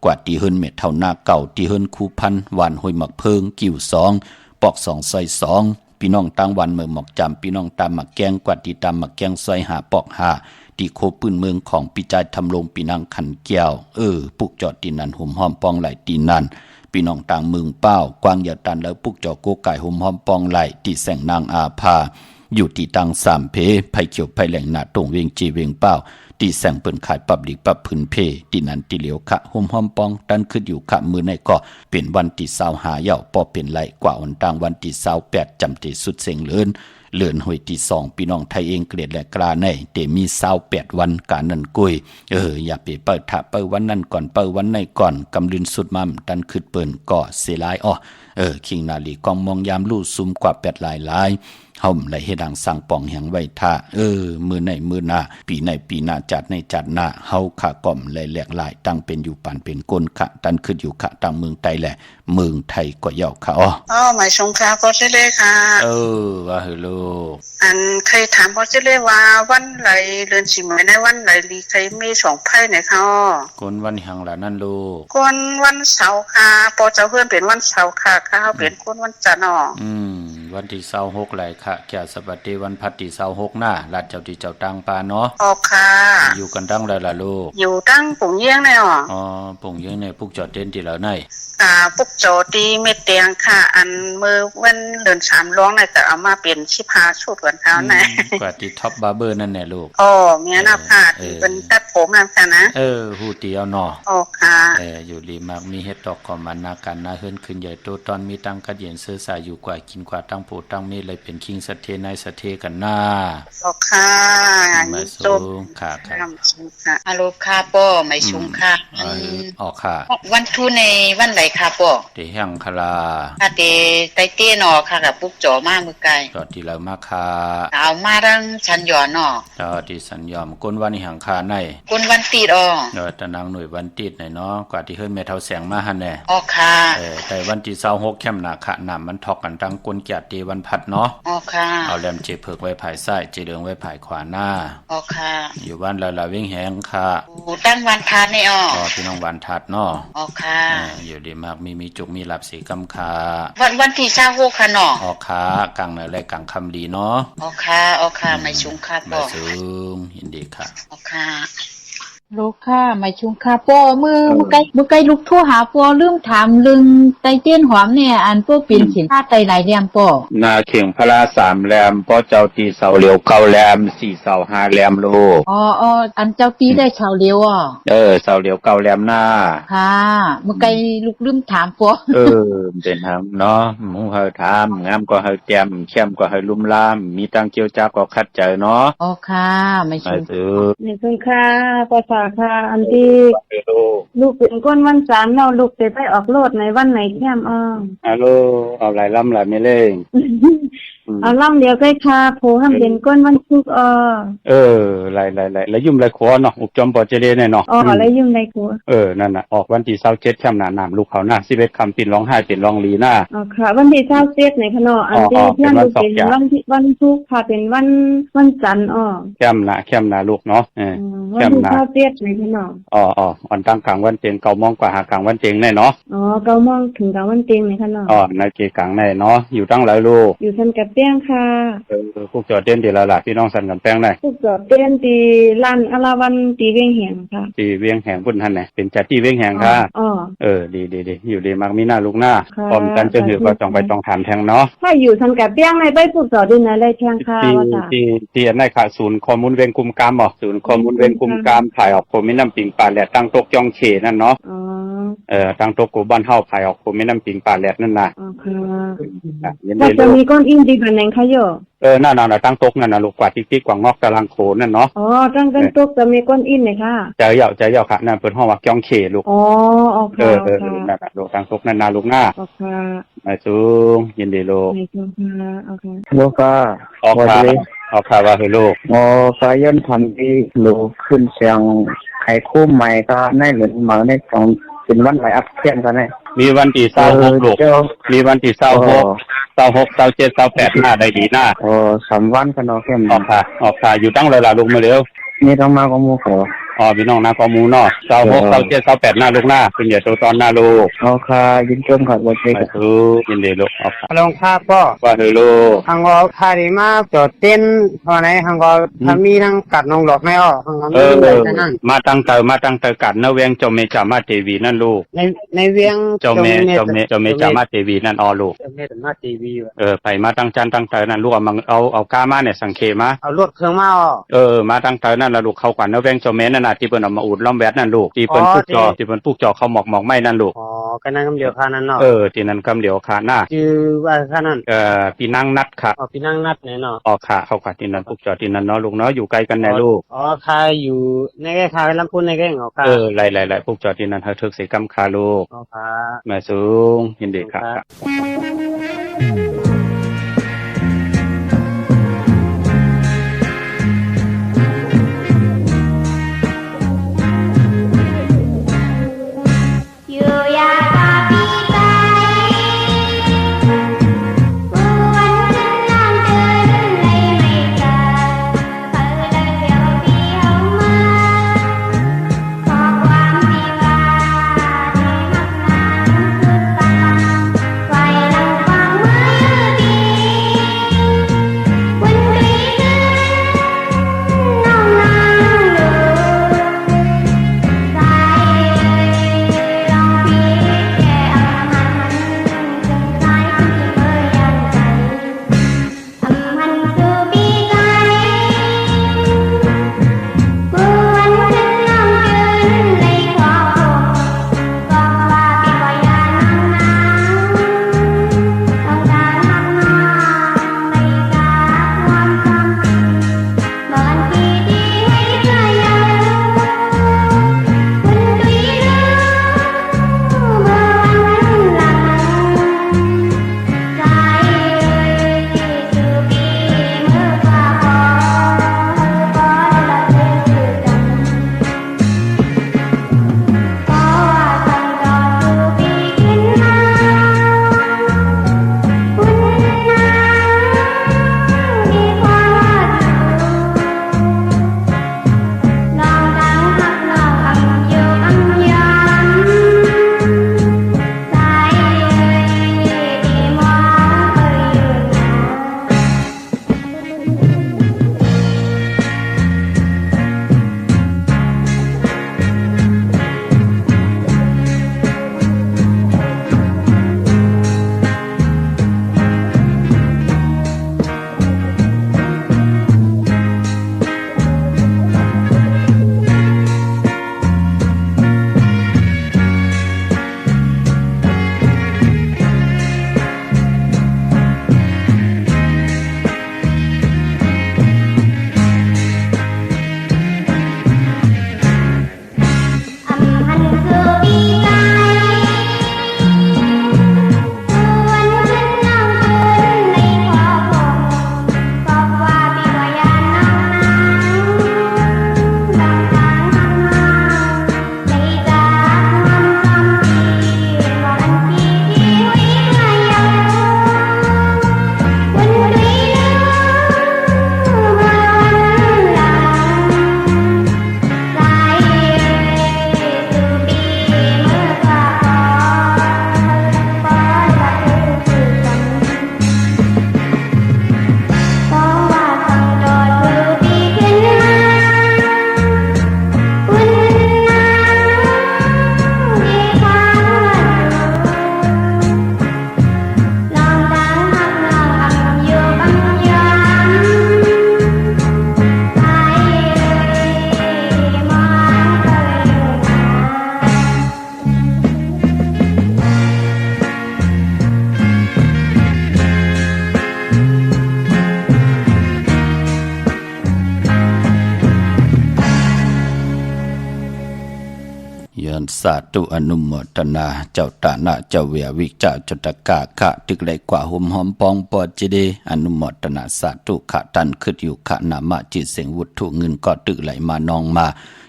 S4: กว่าตีเฮินเม็ดเท่าหน้าเก่าตีเฮินคูพันหวานหอยหมักเพิงกิ่ว2ปอก2ซอย2พี่น้องตั้งวันเมืองหมอกจำพี่น้องตามหมักแกงกว่าตีตามหมักแกงซอยหาปอก5ตีโคปืนเมืองของปีใจทำลงปีนังขันแก้วปุกจอดตีนันหอมหอมปองไหลตีนันพี่น้องต่างเมืองเป้ากวางยาตันแล้วปุกจอโกไก่หอมหอมปองไหลตีแสงนางอาภาอยู่ที่ตังสามเพไผเขียวไผแหลงหน้าตรงเวียงจีเวียงเป้าตีแสงเปิ้นขายปับลิกปับพื้นเพตีนันตีเหลียวขะหอมหอมปองตันขึ้นอยู่ขะมือในก็เป็นวันที่25เหย่าปอเป็นไหลกว่าวันต่างวันที่28จำเตสุดเสียงเลื่อนหวยที่2พี่น้องไทยเองเกลียดและกล้าในเตมี28วันการนั้นกุยอย่าไปเปิดถะเปิดวันนั้นก่อนเปิดวันในก่อนกำลืนสุดมั่มตันขึ้นเปิ้นก็เสียหลายคิงนาลีกองมองยามลู่ซุมกว่า8หลายเฮาไหลเฮ็ดดังสั่งปองแหงไว้ท่ามือในมือหน้าปีในปีหน้าจัดในจัดหน้าเฮาขะก่อมแหลกหลายตั้งเป็นอยู่ปานเป็นก้นขะตันขึ้นอยู่ขะตั้งเมืองไทยแหละเมืองไทยก็ยาวค่ะ
S6: หมายชงค่ะพ่อเจเล่ค่ะ
S4: ว่าเฮโล
S6: อันเคยถามพ่อเจเล่ว่าวันไหลเดือนสิมื้อในวันไหลลีใครมี2ไพ่ไหนค่ะ
S4: คนวันหังล่ะนั่นลูก
S6: คนวันเสาร์ค่ะปอเจ้าเพื่อนเป็นวันเสาร์ค่ะข้าวเป็นคนวันจันทร์
S4: วันที่26ไหลค่ะแก่สบัดดีวันพัดที่26หน้าลาดเจ้าที่เจ้าตังปาเนาะ
S6: ค่ะ
S4: อยู่กันตั้งได้ล่ะลูก
S6: อยู่ตั้งปุ่งเยี่ยงแน่
S4: ปุ่งเยี่ยงในปุกจอดเด่นที่แล้วใน
S6: ปุกจอดีเม็ดแดงค่ะอันมือวันเดือน3ร้องน่ะก็เอามาเป็น15ชุดกันเฮาน่ะ
S4: กว่าที่ท็อปบาร์เบอร์นั่นแหละลูก
S6: เมียน่ะค่ะเป็นตัดผมนั่นค่ะนะ
S4: ฮู้ตีเอาเนาะ
S6: ค่ะ
S4: อยู่ลีมากมีเฮ็ดดอกของมันนากันนาเฮิรนขึ้นใหญ่โตตอนมีตังกระเดียนเสื้อสายอยู่กว่ากินกว่าตั้ง ผู้ตั้งมีเลยเป็นคิงสะเทในสะเทกันหน้า
S6: ขอบค่ะ
S4: มาสู
S6: จบ
S4: งค่ะค่ะ
S6: ทำชุงค่ะฮัลโหลค่ะป้อไม่ชุงค่ะ
S4: ออกค่ะ
S6: วันทุในวันไหนค่ะป้อ
S4: ที่แห่งคลา
S6: ค่ะเตไตเต้นอค่ะกับปุ๊กจ่อมามือไกล
S4: จอดที่เรามาคา
S6: เอามาดังชันหยอนอ
S4: จอดที่สัญญอมก้นวันนี้หังคาใน
S6: คุณวันตีดอ
S4: ตะนางหน่วยวันติดหน่อยเนาะกว่าที่เฮิรนแม่เท่าแสงมาหันแน่
S6: อ๋อค่ะ
S4: แต่วันที่26แคมนาคะน้ำมันทอกกันตั้งกวนแก่ตีวันพัดเนาะ
S6: อ๋อค่ะ
S4: เอาแหลมเจเพิกไว้ภายซ้ายเจเดืองไว้ภายขวาหน้า
S6: อ๋อค่ะ
S4: อยู่บ้านละเว้งแหงค่ะ
S6: ตั้งวันทานในอ๋อ
S4: พี่น้องวันทัดเนาะ
S6: อ๋อค่ะ
S4: อยู่ดีมากมีจุกมีหลับสีกำคา
S6: วันที่26ค่ะเนาะ
S4: ออกขากลางเหนือและกลางคำดีเนาะ
S6: อ๋อค่ะอ๋อค่ะไม่ชุงค่ะ
S4: มา
S6: ป้อ
S4: สูงยินดีค่ะ
S6: อ๋อค่ะ
S7: ลูกค่ะไม่ชุงค่ะป้อมือใกล้ลูกโทรหาป้อลืมถามลึงไตเตี้ยนหอมเนี่ยอันป้อปีนสินค้าไตหลายเรียมป้อ
S1: นาเข่งพระสามแรมพ่อเจ้าตีเสาเหลียวเก้าแรมสี่เสาห้าแรมโล
S7: อ๋ออันเจ้าตีได้ชาวเลียวอ่ะ
S1: เสาเหลียวเก้าแรมหน้า
S7: ค่ะมือไกลลูกลืมถามป้อ
S1: เป็นทางเนาะหมูเฮาถามงามก็เฮาแจมเข้มก็เฮาลุ่มล่ามมีตังเจียวจ้าก็คัดใจเนาะ
S7: อ๋อค่ะไม่
S1: มา
S7: ชุง
S1: ซื้อ
S8: นี่คุณค่ะภาษาค่ะ อันที่ลูกเป็นก้นวันจันทร์เราลูกจะไปออกโลดในวันไหนแค่ม
S1: ฮัลโหลเอาหลายลำหลายไม่เล่ง
S8: เอาล่ำเดียวใกล้ค่ะโผห้ามเป็นก้นวันศุกร์
S1: หลายแล้วยุ่มหลายขอเนาะอุกจอมปอเจเดเนี่ยเนาะ
S8: อะไรยุ่งในครัว
S1: นั่นน่ะออกวันที่27แคมหน้าน้ำลูกเขาหน้า11คำปิ่นร้องไห้ปิ่นร้องลีหน้า
S8: ค่ะวันที่27ในคะเนาะอันที่เที่ยงลูกเป็นวันศุกร์ค่ะเป็นวันจันทร์
S1: แคมหน้าลูกเนาะ
S8: วันที่27ในคะเนาะ
S1: อันตั้งกลางวันเต็ง9 โมงกว่าหากลางวันเต็งแน่เนาะ
S8: 9 โมงถึงกลางวันเต็งในคะเนาะ
S1: นาเกกลางแน่เนาะอยู่ตั้งหลายลูก
S8: อยู่ทันกับเตี้ยงค่ะ
S1: พวกจอดเต้นดีละล่ะพี่น้องสันกันแป้งได้
S8: พวกจอดเต้นตีลานอลาวันตีเวียงแหงค่ะ
S1: ตีเวียงแหงพุ่นท่านไหนเป็นจัดที่เวียงแหงค่ะดีอยู่ดีมากมีหน้าลูกหน้าพร้อมกันจะหือก็จองไปจองถามแทงเนาะ
S8: ถ้าอยู่ทันกับเตี้ยงในไปพวกจอดดินอะไรแทงค่ะ
S1: ที่อันไหนค่ะศูนย์ข้อมูลเวงกุมกามศูนย์ข้อมูลเวงกุมกามถ่ายออกโคมิน้ำปิงป่าแหลดตั้งตกจองเฉนั่นเนาะตั้งตกกูบ้านเฮาถ่ายออกโคมิน้ำปิงป่าแหลดนั่นน่ะ
S8: ว่าจะมีก้อนอินดีกันไหนคะโย
S1: น่าตั้งตกนั่นน่ะลูกกว่าติ๊กกว่างอกตารางโขนนั่นเนาะ
S8: ตั้งตกจะมีก้อนอินไหมคะ
S1: ใจเยาค่ะนั่นเปิดห้องว่าจองเฉลูก
S8: โอเค
S1: นั่นน่ะลูกตั้งตกนั่นน่ะลูกหน้ามาสูงยินดีลูก
S3: ลูกก็
S1: ออกค่ะว่าให้ลูก
S3: ก็ย้อนทำที่ลูกขึ้นเสียงไข่คู่ใหม่ก็ในหลุนมาในของเป็นวันไหลอัพเทียนกันเนี่ย
S1: มีวันที่26ลูกมีวันที่26 27 28หน้าได้ดีหน้า
S3: 3 วันกันเนาะเข้ม
S1: ออกค่ะอยู่ตั้งเลยล่ะลูกมาเร็ว
S3: นี่ต้องมาก็มูขอ
S1: พี่น้องนะก็มูเนาะ26 27 28หน้าลูกหน้าเป็นอย่าตัวตอนหน้าลูก
S3: ค่ะยินชมครับบ่เจอ
S1: ยินดีลูกออก
S3: ลงค่ะพ่อ
S1: ว่าให้ลูก
S3: ทางก็พาดีมาจอดเต้นพอไหนทางก็ถ้ามีทางกัดน้องหลอกไม่ทางก็
S1: มาตั้งเตอกัดนะเวียงเจ้าเมจามาเทวีนั่นลูก
S3: ในเวียง
S1: เจ้าเมจามาเทวีนั่นลูก
S3: เมจามาเทวี
S1: ไปมาตั้งจันตั้งเตอนั่นลูกเอาก้ามาเนี่ยสังเขมา
S3: เอารถเครื่องมา
S1: มาตั้งเตอนั่นละลูกเข้ากันนะเวียงเจ้าเมนั่นน่ะที่เพิ่นเอามาอุดล้อมแวดนั่นลูกที่เพิ่นปลูกจอเขาหมอกไม้นั่นลูก
S3: ก็นั่งคำเดียวค่ะนั่นเนาะ
S1: ที่นั่นคำเดียวค่ะหน้า
S3: ชื่อว่าค่ะนั่น
S1: พี่นั่งนัดค่ะ
S3: พี่นั่งนัดเนี่ยเนาะ
S1: ค่ะเข้าค่ะที่นั่นปลูกจอที่นั่นเนาะลูกเนาะอยู่ไกลกันแน่ลูก
S3: ค่ะอยู่ในแก่ค่ะลำพูนในแก่งค่ะ
S1: หลายปลูกจอที่นั่นเฮาทึกสิกำคาลูก
S3: ค่ะ
S1: แม่สูงยินดีค่ะ
S4: สาธุอนุโมทนาเจ้าตานะเจ้าเวียวิเจ้าจุตกะขะตึกไหลกว่าหุมหอมปองปอจิเดอนุโมทนาสาธุขะตันขึ้นอยู่ขะนามะจิตเสียงวุถุเงินก็ตึกไหลมานองมา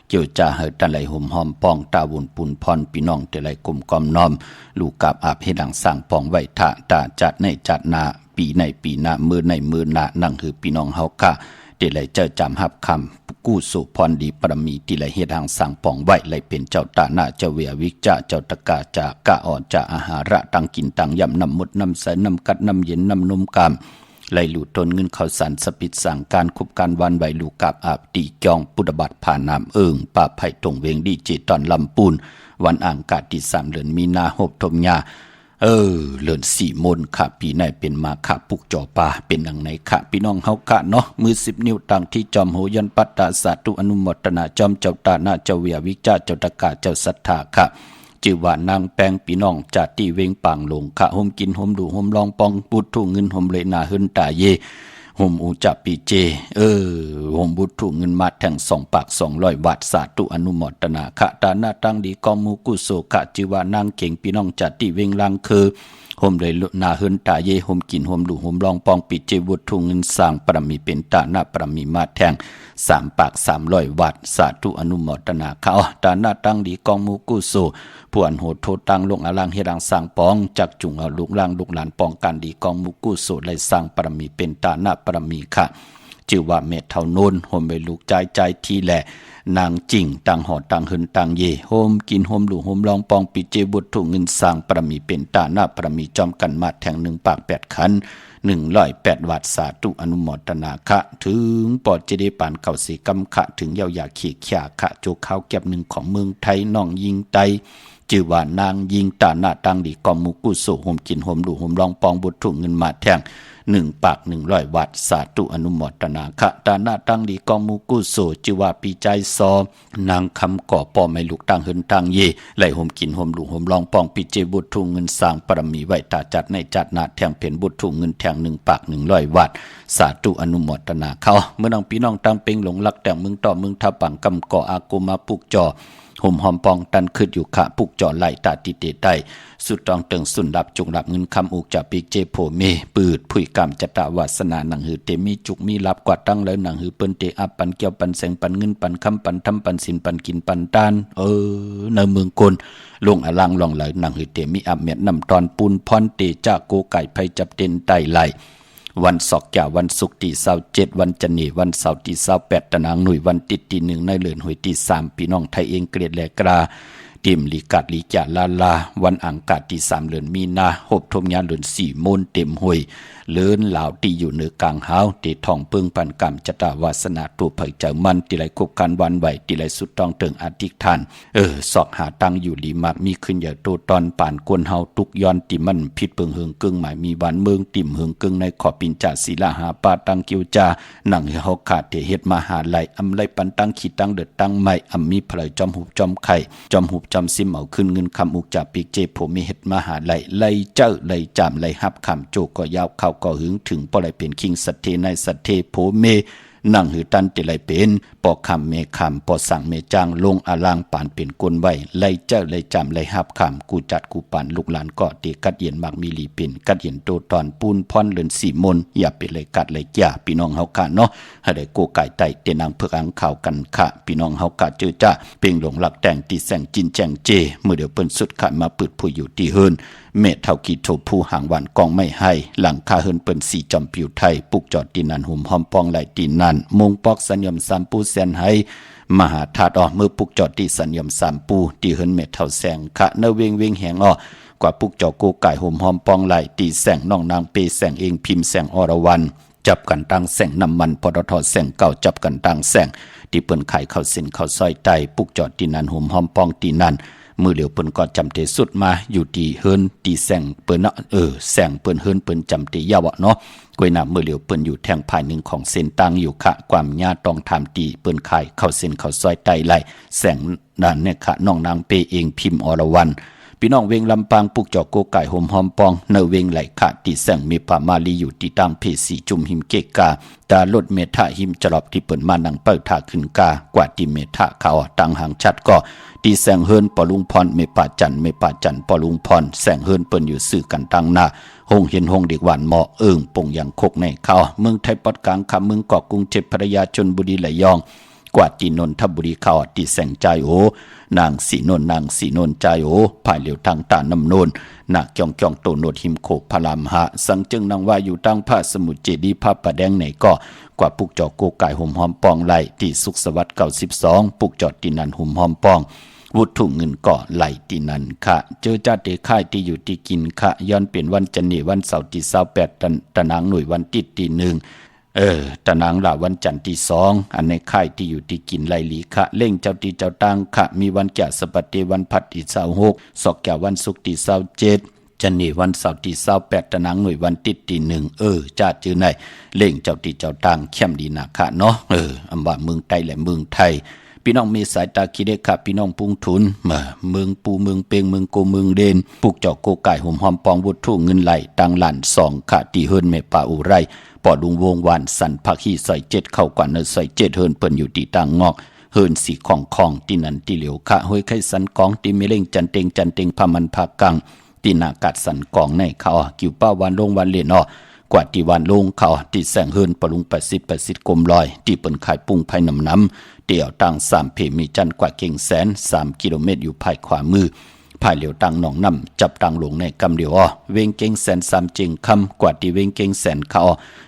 S4: เกี่ยวจะเฮตันไหลหุมหอมปองตาบุญปุนพรพี่น้องแต่ไหลกลุ่มกอมน้อมลูกกับอาบให้ดังสร้างปองไว้ทะตาจัดในจัดนาปีในปีหน้ามือในมือหน้านั่งคือพี่น้องเฮากะเดี๋ยวไหลเจ้าจำหับคำกู้สู่พรดีปรมีที่ไหลเฮ็ดทางสั่งปองไว้ไหลเป็นเจ้าตาหน้าเจ้าเวียวิกเจ้าตะกาจากะอ่อนจะอาหาระตังกินตังยำน้ำมุดน้ำใสน้ำกัดน้ำเย็นน้ำนมกามไหลหลุดตนเงินเขาสันสปิดสั่งการคุบการวันไหวลูกกับอาบตีจองปุตบัตผ่านน้ำป่าไผ่ตรงเวงดีจิตตอนลำปูนวันอ่างกาดที่3เดือนมีนาหบทมยาเลื่อน4 มนค่ะปีไหนเป็นมาค่ะปุกจอปาเป็นดังไหนค่ะพี่น้องเฮากะเนาะมือ10 นิ้วตังที่จอมโหยันปัตตาสาธุอนุโมทนาจอมเจ้าตาหน้าเจ้าเวียวิจาเจ้าตะกาเจ้าศรัทธาค่ะจือว่านางแปงพี่น้องจาติเวงปางหลงค่ะห่มกินห่มดูห่มลองปองปุถุเงินห่มเลนาหึนตาเยห่มอุจปีเจห่มบุถุเงินมาแทง2 ปาก200 บาทสาธุอนุโมทนาค่ะตาหน้าตั้งดีกองมูกุโสค่ะจือว่านางเก่งพี่น้องจาติเวงลังคือห่มเลยนาหึนตาเยห่มกินห่มดูห่มลองปองปีเจบุถุเงินสร้างปรมีเป็นตาหน้าปรมีมาแทง3 ปาก300 วัตสาธุอนุโมทนาค่ะตาหน้าตั้งดีกองมูกุโสผวนโหดโทตังลงอลังเฮรังสร้างปองจักจุงเอาลูกล่างลูกหลานปองกันดีกองมุกุโสไลสร้างปรมีเป็นตาหน้าปรมีค่ะชื่อว่าเมธเท่าโนนห่มไปลูกใจทีแหละนางจิ่งตังหอตังหึนตังเยโฮมกินโฮมดูโฮมลองปองปิเจบุตรถุเงินสร้างปรมีเป็นตาหน้าปรมีจอมกันมาแทง1 ปาก 8 ขัน108 วัตสาธุอนุโมทนาค่ะถึงปอดเจดีปานเก่าสีกำขะถึงยาวยาขีขยาค่ะโจข้าวแก็บ1ของเมืองไทยน้องยิงไตจือว่านางยิงตาหน้าตังดีกอมมุกุโสห่มกินห่มดูห่มลองปองบุตรถุเงินมาแทง1 ปาก 100 วัตสาธุอนุโมทนาค่ะตาหน้าตังดีกอมมุกุโสจือว่าปีใจซอนางคำก่อปอไม่ลูกตังหึนตังเยไหลห่มกินห่มดูห่มลองปองปีเจบุตรถุเงินสร้างปรมีไว้ตาจัดในจัดนาแทงเป็นบุตรถุเงินแทง1 ปาก 100 วัตสาธุอนุโมทนาเขาเมื่อนังพี่น้องตังเป็งหลงลักแต่งมึงต่อมึงทับปังกำก่ออากุมาปุกจอห่มหอมปองตันขึ้นอยู่ขะปุกจ่อไหลตาติเตได้สุดตองเติงสุนดับจุงดับเงินคำอุกจะปีเจโผเมปืดผุยกรรมจตาวาสนาหนังหือเตมีจุกมีลับกว่าตั้งแล้วหนังหือเปิ้นเตอับปันเกี่ยวปันแสงปันเงินปันคำปันทำปันสินปันกินปันตานในเมืองกลลงอลังลองไหลหนังหือเตมีอับเม็ดนำตอนปูนพรเตจากโกไก่ไพจับเต็นไตไหลวันศอกแก่วันศุกร์ที่27วันจันทร์วันเสาร์ที่28ตะนางหนุ่ยวันติดที่1ในเดือนหวยที่3พี่น้องไทยเองเกลียดแลกราติมลีกัดลีจ่าลาวันอังคารที่3เดือนมีนาหบทมยาเดือน4 มนเต็มหวยเลื่อนเหล่าที่อยู่เหนือกลางหาวที่ท่องเพิ่งปันกรรมจตาวาสนาตัวเผยเจอมันที่ไรคุบกันวันไหวที่ไรสุดต้องเติงอธิษฐานสอกหาตังอยู่ลีมากมีขึ้นอย่าโตตอนป่านกวนเฮาตุกย้อนติมันผิดเปิงเฮืองกึ่งหมายมีวันเมืองติ่มเฮืองกึ่งในขอปินจ่าศิลาหาปาตังกิวจาหนังเฮาขาดเทเฮ็ดมหาลัยอำไลปันตังขีตังเดือดตังไม่อำมีพลอยจอมหุบจอมไข่จอมหุบจอมซิมเอาขึ้นเงินคำอุกจ่าปีเจผมมีเฮ็ดมหาลัยไล่เจ้าไล่จามไล่ฮับคำโจก็ยาวเข้าก็หึงถึงปอไรเป็นคิงสัตเทในสัตเทโพเมนั่งหือตันติไลเป็นปอคำเมคำปอสั่งเมจางลงอลางป่านเป็นกลไว้ไล่เจ้าไล่จำไล่หับคำกูจัดกูป่านลูกหลานก็เตกัดเย็นมากมีลีเป็นกัดเย็นโตตอนปูนพรเลือน4 มนอย่าเป็นเลยกัดเลยจ่าพี่น้องเฮากันเนาะให้ได้โกไก่ไตเตนางเพื่ออังข่าวกันค่ะพี่น้องเฮากะเจอจ้าเป่งหลงหลักแต่งตีแสงจินแจงเจเมื่อเดี๋ยวเปิ้นสุดขันมาปืดผู้อยู่ที่เฮินเมเท่ากีโถผู้หางหวานกองไม่ให้หลังคาเฮินเปิ้นสีจอมผิวไทยปุกจอดตีนันหุ่มหอมปองไหลตีนันมงปอกสัญญม3 ปูแสนให้มหาธาตุเมื่อปุกจอดตีสัญญม3 ปูตีเฮินเมเท่าแสงคะเนเวงแหงกว่าปุกจอโกไก่หุ่มหอมปองไหลตีแสงน้องนางเปแสงเองพิมพ์แสงอรวันจับกันตั้งแสงน้ำมันปตทแสงเก่าจับกันตั้งแสงที่เปิ้นไข่เข้าเส้นเข้าซอยไตปุกจอดตีนันหุ่มหอมปองตีนันมือเหลียวเปิ้นก็จำเตสุดมาอยู่ที่เฮินที่แสงเปิ้นเนาะแสงเปิ้นเฮินเปิ้นจำเตยาวเนาะกวยหน้ามือเหลียวเปิ้นอยู่แทงภายหนึ่งของเส้นตั้งอยู่ค่ะความญาต้องทำตีเปิ้นไข่เข้าเส้นเข้าซอยไตไหลแสงนั่นเนี่ยค่ะน้องนางเปเองพิมพ์อรวรรณ พี่น้องเวงลำปางปุกจอกโกไก่ห่มหอมปองเนเวงไหลขาดที่แสงมีป่ามาลีอยู่ที่ตั้งเพสีจุมหิมเกกาตาลดเมทะหิมจรอบที่เปิ่นมานังเปิดถาขึ้นกากว่าที่เมทะเขาตังหางชัดก็ตีแสงเฮินปอลุงพรเมป่าจันปอลุงพรแสงเฮินเปิ้นอยู่สื่อกันตั้งหน้าหงเห็นหงเด็กหวานเหมาะปงอย่างคกในเขาเมืองไทยปอดกลางคำเมืองเกาะกรุงเทพพระยาชลบุรีไหลยองกว่าที่นนทบุรีเขาตีแสงใจโอนางสีนนใจโอภายเหลียวทางตาน้ำนนนักจองโตโนดหิมโขพลามหะสังจึงนางว่าอยู่ตั้งพระสมุทรเจดีย์พระประแดงในก็กว่าปุกจอโกไก่ห่มหอมปองไหลที่สุขสวัสดิ์92ปุกจอดตีนันห่มหอมปองวุถุเงินก่อไหลตีนันค่ะเจอจ้าเตค่ายที่อยู่ที่กินค่ะย้อนเปลี่ยนวันจันทร์วันเสาร์ที่28ตะนางหน่วยวันติดที่1ตะนางหลาวันจันทร์ที่2อันในค่ายที่อยู่ที่กินไหลหลีค่ะเล่งเจ้าตีเจ้าตังค่ะมีวันแก่สปฏิวันพัดที่26ศอกแก่วันศุกร์ที่27จันนี่วันเสาร์ที่28ตะนางหน่วยวันติดที่1จ้าจื้อในเล่งเจ้าตีเจ้าตังเข้มดีนะค่ะเนาะอำว่าเมืองไทยและเมืองไทยพี่น้องมีสายตาคิดได้ค่ะพี่น้องปุงทุนเมืองปูเมืองเปงเมืองโกเมืองเดนปุกจอกโกไก่ห่มหอมปองวุถุเงินไหลตังหลาน2ค่ะที่เฮิรนเมป่าอุไรปอดุงวงวานสันผักขี้ใส่7เข้ากว่าเนใส่7เฮิรนเปิ้นอยู่ที่ต่างงอกเฮิรนสีของที่นันที่เหลียวค่ะห้วยไข่สันกองที่มีเล่งจันเตงพามันภากังที่นากัดสันกองในเขากิ่วป้าวันลงวันเลียนกว่าที่วันลงเขาที่แสงเฮิรนปลุง80กลมลอยที่เปิ้นขายปุ้งภายน้ำเดี่ยวตัง3เพมีจันกว่าเก่งแสน3กิโลเมตรอยู่ภายขวามือภายเหลียวตังหนองน้ำจับตังลงในกำเดียวเวงเก่งแสน3เจงคำกว่าที่เวงเก่งแสนเขา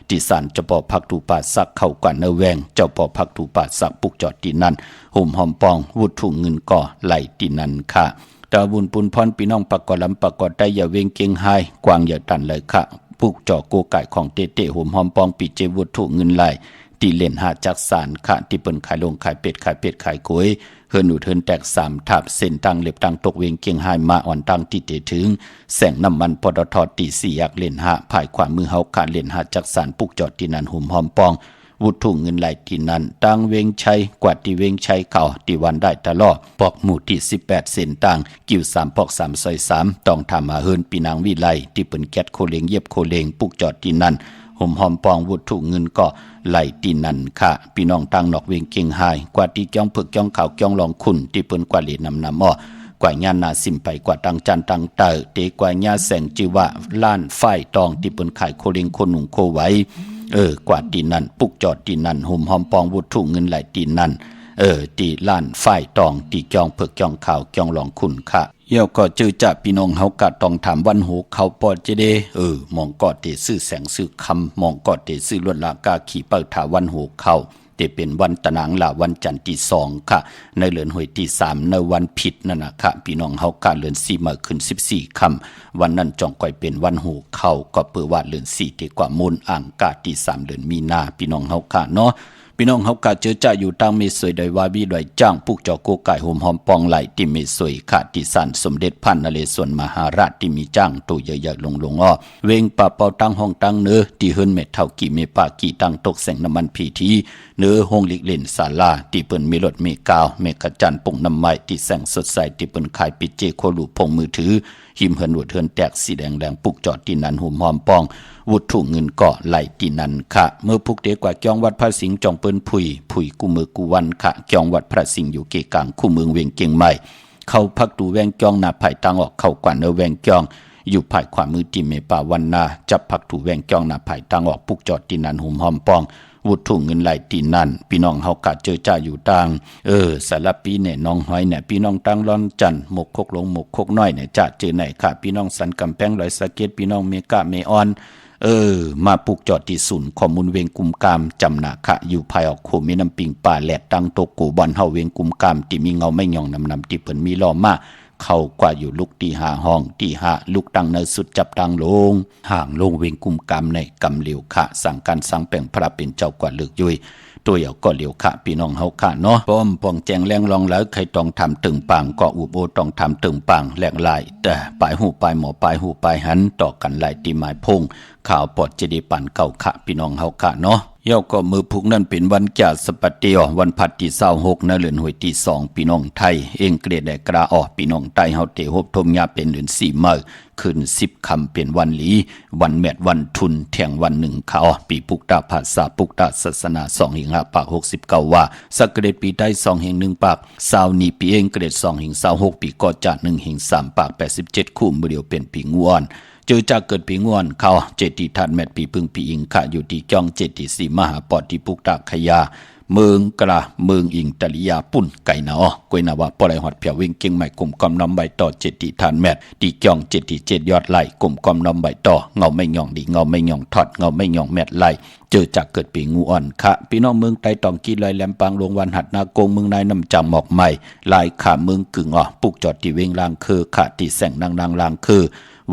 S4: ที่สารเจ้าป่อพักถูป่าสักเข้ากว่าเนแวงเจ้าป่อพักถูป่าสักปุกจอดที่นั่นห่มหอมปองวุถุเงินก่อไหลที่นั่นค่ะตาบุญปุนพรพี่น้องปากกอลำปากกอได้อย่าเวงเก่งไฮกวางอย่าตันเลยค่ะปุกจอโกไก่ของเตห่มหอมปองปีเจวุถุเงินไหลที่เล่นหาจักสารค่ะที่เปิ้นขายลงขายเป็ดขายกล้วยเฮิรนอุดเฮิรนแตก3ทับเส้นตังเล็บตังตกเวงเกียงไฮมาอ่อนตังที่เตถึงแสงน้ำมันปตทตี4ยักเล่นหาภายขวามือเฮาการเล่นหาจักสารปุกจอดที่นั่นหุ่มหอมปองวุถุเงินไหลที่นั่นตังเวงชัยกว่าที่เวงชัยเก่าที่วันได้ตลอดปอกหมู่ที่18เส้นตังกิ่ว3ปอก3ซอย3ต้องทำมาเฮิรนปีนางวิไลที่เปิ้นแก๊สโคเลงเย็บโคเลงปุกจอดที่นั่นห่มหอมปองวุถุเงินก็ไหลตีนันค่ะพี่น้องตั้งนอกเวงเก่งไฮกว่าที่จ้องผึกจ้องขาวจ้องลองขุนที่เปิ้นกว่าเหรียญนำกว่าญานาสิมไปกว่าตังจันตังเตอเตกว่าญาแสงจิวะล้านไฟตองที่เปิ้นขายโคเลงโคหนุ่งโคไว้กว่าตีนันปุกจอดตีนันห่มหอมปองวุถุเงินไหลตีนันตีล้านไฟตองตีจ้องผึกจ้องขาวจ้องลองขุนค่ะเยี่ยวก็เจอจะพี่น้องเฮากะต้องถามวันโหเขาปอดเจเดมองกอดเตซื้อแสงซื้อคำมองกอดเตซื้อลวดลากาขี่เปิดถาวันโหเขาเตเป็นวันตะนางลาวันจันทร์ที่2ค่ะในเดือนหวยที่3ในวันผิดนั่นน่ะค่ะพี่น้องเฮากะเดือน4มาขึ้น14ค่ำวันนั้นจ่องก่อยเป็นวันโหเขาก็เปิดว่าเดือน4ที่กว่ามูลอ่างกาที่3เดือนมีนาพี่น้องเฮากะเนาะพี่น้องเฮากะเจอจะอยู่ตั้งเมสวยโดยวาบีโดยจ้างปุกจอโกไก่ห่มหอมปองไหลที่เมสวยค่ะที่สันสมเด็จพันนเรศวรมหาราชที่มีจ้างตัวใหญ่ๆลงเวงป่าเป่าตั้งห้องตั้งเนื้อที่เฮิรนเม็ดเท่ากี่เมปากี่ตั้งตกแสงน้ำมันพีทีเนื้อห้องลิกเล่นศาลาที่เปิ้นมีรถเมกาวเมกะจันปุ่งน้ำไม้ที่แสงสดใสที่เปิ้นขายปิเจโคลูพงมือถือหิมเฮิรนหวดเฮิรนแตกสีแดงปุกจอดที่นั้นห่มหอมปองวุถุเงินเกาะไหลที่นั่นค่ะเมื่อพุกเดกว่าจองวัดพระสิงห์จองเปิ้นผุยกูมือกูวันค่ะจองวัดพระสิงห์อยู่เกกลางคู่เมืองเวียงเกียงใหม่เข้าพักดูแวงจองหน้าไผ่ตังออกเข้ากว่าเนแวงจองอยู่ภายขวามือที่เมป่าวันนาจับพักถูแวงจองหน้าไผ่ตังออกปุกจอดที่นั่นห่มหอมปองวุถุเงินไหลที่นั่นพี่น้องเฮากะเจอจ้าอยู่ต่างสารปีเนี่ยน้องหอยเนี่ยพี่น้องตั้งร้อนจันหมกคกลงหมกคกน้อยเนี่ยจ้าเจอไหนค่ะพี่น้องสันกำแพงลอยสะเก็ดพี่น้องเมกะเมออนมาปลูกจอดที่ศูนย์ข้อมูลเวงกุมกามจำหนาคะอยู่ภายออกโคมีน้ำปิงป่าแหลดตังโตโกบอนเฮาเวงกุมกามที่มีเงาไม่ยองนำที่เปิ้นมีล้อมาเข้ากว่าอยู่ลุกที่5ห้องที่5ลุกตังในสุดจับตังลงห่างลงเวงกุมกามในกำเหลียวคะสั่งการสั่งแป่งพระเป็นเจ้ากว่าเลือกยุยตัวเหยาก็เหลียวค่ะพี่น้องเฮาค่ะเนาะป้อมปองแจงแรงลองแล้วใครต้องทำตึงปังก็อุโบต้องทำตึงปังแหลกลายแต่ปลายหูปลายหมอปลายหูปลายหันต่อกันหลายตีหมายพงข่าวปอดจะได้ปั่นเก่าค่ะพี่น้องเฮาค่ะเนาะ ย่อก็มือพุกนั่นเป็นวันจ่าสปัตเตียวันพัดที่26นะเดือนหวยที่2พี่น้องไทยเองเกรดได้กระออกพี่น้องไทยเฮาเตฮบทมยาเป็นเดือน4มื้อขึ้น10ค่ำเป็นวันหลีวันแมดวันทุนแทงวัน1เขาปีปุกตาภาษาปุกตาศาสนา2หิง5ปาก69ว่าสักเกรดปีใต้2แห่ง1ปาก20นี้ปีเองเกรด2หิง26ปีก็จะ1หิง3ปาก87คู่มื้อเดียวเป็นปีงวนเจอจากเกิดปีงวนเขาเจติทันแมดปีพึ่งปีอิงขะอยู่ที่จ้องเจติสีมหาปอดที่ปุกตาขยาเมืองกระเมืองอิงตะลิยาปุ่นไก่หนอกวยนาวะปอไรหอดเพียววิ่งเก่งใหม่กลุ่มกอมน้ำใบต่อเจติทันแมดที่จ้องเจติเจ็ดยอดไหลกลุ่มกอมน้ำใบต่อเงาไม่ย่องดีเงาไม่ย่องทอดเงาไม่ย่องแมดไหลเจอจากเกิดปีงูอ่อนขะพี่น้องเมืองไตตองกีลอยแหลมปางลงวันหัดนาโกงเมืองนายน้ำจำหมอกใหม่ลายขาเมืองกึ่งปุกจอดที่เวงลางคือขะที่แสงนางลางคือ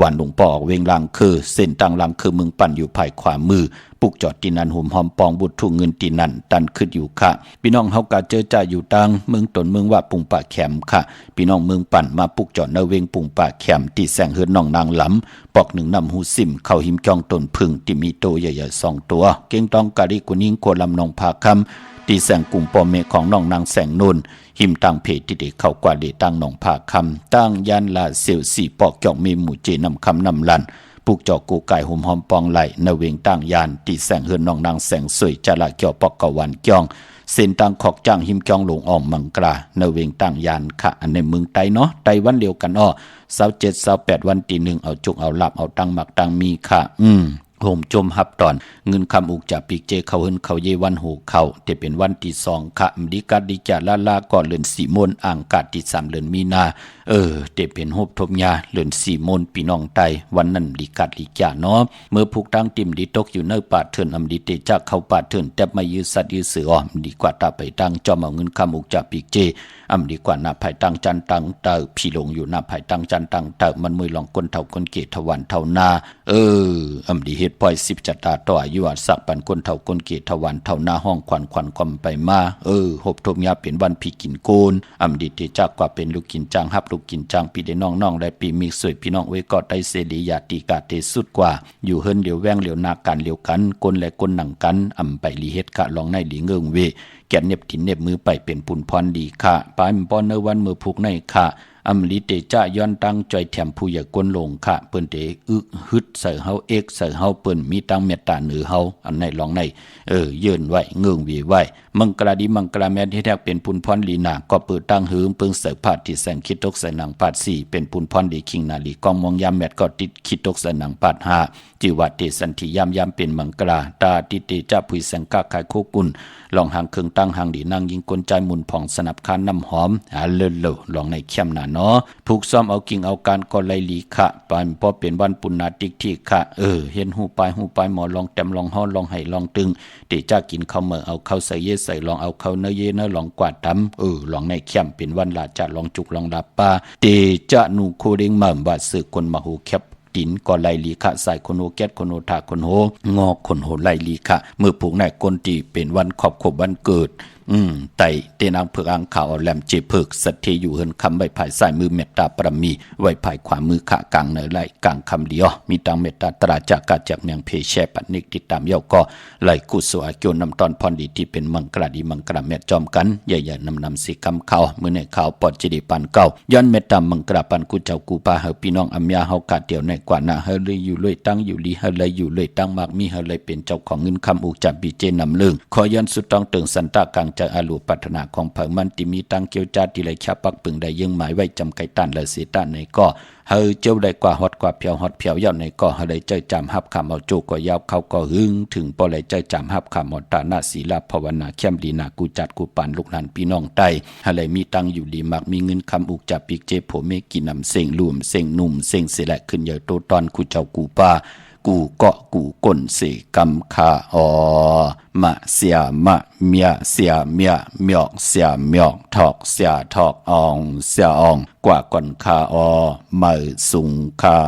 S4: วันหลวงป่อเวงลางคือเส้นตังลางคือเมืองปั่นอยู่ภายขวามือปุกจอดตีนันหุ่มหอมปองบุตรทุ่งเงินตีนันตันขึ้นอยู่ค่ะพี่น้องเฮากะเจอจ่าอยู่ตังเมืองตนเมืองว่าปุงป่าแขมค่ะพี่น้องเมืองปั่นมาปุกจอดเนเวงปุงป่าแขมตีแสงเฮือนน้องนางหลำปอกหนึ่งนำหูซิมเข้าหิมจองตนพึ่งที่มีโตใหญ่ๆ2ตัวเก่งตองกะดิกุนิ่งโคลำนองพาคำตีแสงกลุ่มปอเมของน้องนางแสงนุ่นหิมตังเพจที่เด็กเข้ากว่าเดตังหนองผาคำตั้งยันลาเสียวสีปอกจอกมีหมู่เจนำคำนำลันปุกจอกกูไก่หุ่มหอมปองไหลนเวงตั้งยานตีแสงเฮือนน้องนางแสงสวยจละเกี่ยวปอกกะวันจ้องเส้นตังขอกจ้างหิมจองหลงอ่อมมังกรานเวงตั้งยานค่ะอันในเมืองไตเนาะไตวันเดียวกัน27 28วันที่1เอาจุกเอาลับเอาตังหมักตังมีค่ะโฮมจมฮับตอนเงินคำอุกจากปีกเจเขาเฮินเขาเยวันหูเขาแต่เป็นวันที่2ค่ะดิกัดดิจาลาก่อนเลือนสีมนอ่างกาดที่3เลือนมีนาแต่เป็นโฮบทบยาเลือนสีมนปีน้องไตวันนั้นดิกัดดิจาเนาะเมื่อผูกตั้งติ่มดิตกอยู่เนื้อป่าเถินอำดิเตจากเขาป่าเถินแต่มายื้อสัตว์ยื้อเสือดีกว่าตาไปตั้งจอมเอาเงินคำอุกจากปีกเจอำดีกว่าหน้าภายตั้งจันตังเตอพี่ลงอยู่หน้าภายตั้งจันตังเตอมันมือลองก้นเท่าก้นเกตทวันเท่านาอำดีเฮ็ดปล่อย10จัตตาต่ออายุอาสักปันก้นเท่าก้นเกตทวันเท่านาห้องควันความไปมาหบทมยาเป็นวันพี่กินโกนอำดีเตจากกว่าเป็นลูกกินจางฮับลูกกินจางพี่ได้น้องได้ปีมีสวยพี่น้องไว้ก็ได้เสรียาติกาเตสุดกว่าอยู่เฮิรนเหลียวแวงเหลียวนาการเหลียวกันก้นและก้นหนังกันอำไปลีเฮ็ดกะลองในหลีเงิงเวแกนเน็บถิ่นเน็บมือไปเป็นปุ่นพรดีค่ะปายมป้อนเนวันมือผูกในค่ะอำลิเตจะย้อนตั้งจอยแถมผู้ใหญ่กวนลงค่ะเปิ้นเตฮึดใส่เฮาเอกใส่เฮาเปิ้นมีตั้งเมตตาเหนือเฮาอันในลองในเยินไว้เงื่งวีไว้มังกราดีมังกราแม่ที่แท้เป็นปุ่นพรลีนาก็เปิดตั้งหืมเปิงเสพาดที่แสงคิดตกใส่หนังปาด4เป็นปุ่นพรดีคิงนาลีกองมองยามแมดก็ติดคิดตกใส่หนังปาด5จิวัดเตสันติยามเป็นมังกราตาติเตจะผู้แสงกะขายโคกุลลองหางเครื่องตั้งหางดีนางยิงกลใจมุนผ่องสนับคานน้ำหอมเลิศลองในเข้มหนาเนาะผูกซ้อมเอากิ่งเอาการก็ไลลีค่ะปานพอเป็นวันปุณณาติกที่ค่ะเห็นหูปลายหมอลองแต้มลองฮ้อนลองไห้ลองตึงเตจะกินข้าวเมื่อเอาข้าวใส่เยใส่ลองเอาข้าวเนื้อเยเนื้อลองกวาดทำลองในเข้มเป็นวันลาจะลองจุกลองลาปาเตจะนูโคเด้งหม่ำว่าสื่อคนมาหูแคบดินก็ไล่ลีค่ะใส่คนโหแก๊สคนโหทาคนโหงอคนโหไล่ลีค่ะเมื่อผูกในก้นตีเป็นวันขอบขบวันเกิดไต่เตนางเผือกอ่างข่าวแหลมเจเผือกสัตเทอยู่เฮินคำใบภายใส่มือเมตตาปรมีไว้ภายขวามือขากลางเนไหลกลางคำเดียวมีตังเมตตาตราจากกาจากเมียงเพแชปันนิกติดตามเย้าก็ไหลกุศลอาโยนำตอนพรดีที่เป็นมังกรดีมังกรเมตจอมกันใหญ่ๆนำสีคำข่าวมือในข่าวปอดจิดีปันเก่าย้อนเมตตามังกรปันกุเจ้ากูปาเฮพี่น้องอัมยาเฮากาเดียวในกว่าหน้าเฮเลยอยู่เลยตั้งอยู่ลีเฮเลยอยู่เลยตั้งมากมีเฮเลยเป็นเจ้าของเงินคำอุกจับบีเจนำเลืองขอย้อนสุดต้องเติงสันตากลางใจอาลูปัฒนาของเผ่ามันติมีตังเกียวจาติเลยชาปักปึงได้ยังหมายไว้จำไก่ตันและเสียตันในก็เฮาเจ้าได้กว่าฮอดกว่าเพียวฮอดเพียวยาวในก็เฮาได้ใจจำฮับคำเอาโจก็ยาวเขาก็หึงถึงปอเลยใจจำฮับคำอตานาศีลาภาวนาเข้มดีนากูจัดกูปานลูกหลานพี่น้องใต้เฮาเลยมีตังอยู่ดีมักมีเงินคำอุกจับปีกเจโผเมกินนำเสียงลุ่มเสียงนุ่มเสียงเสละขึ้นใหญ่โตตอนกูเจ้ากูป้ากูเกาะกูก้นเสกำคามะเสียมะเมียเสียเมียเมียกเสียเมียกถอกเสียถอกอองเสียอองกว่าก่อนคาไม่สุงคา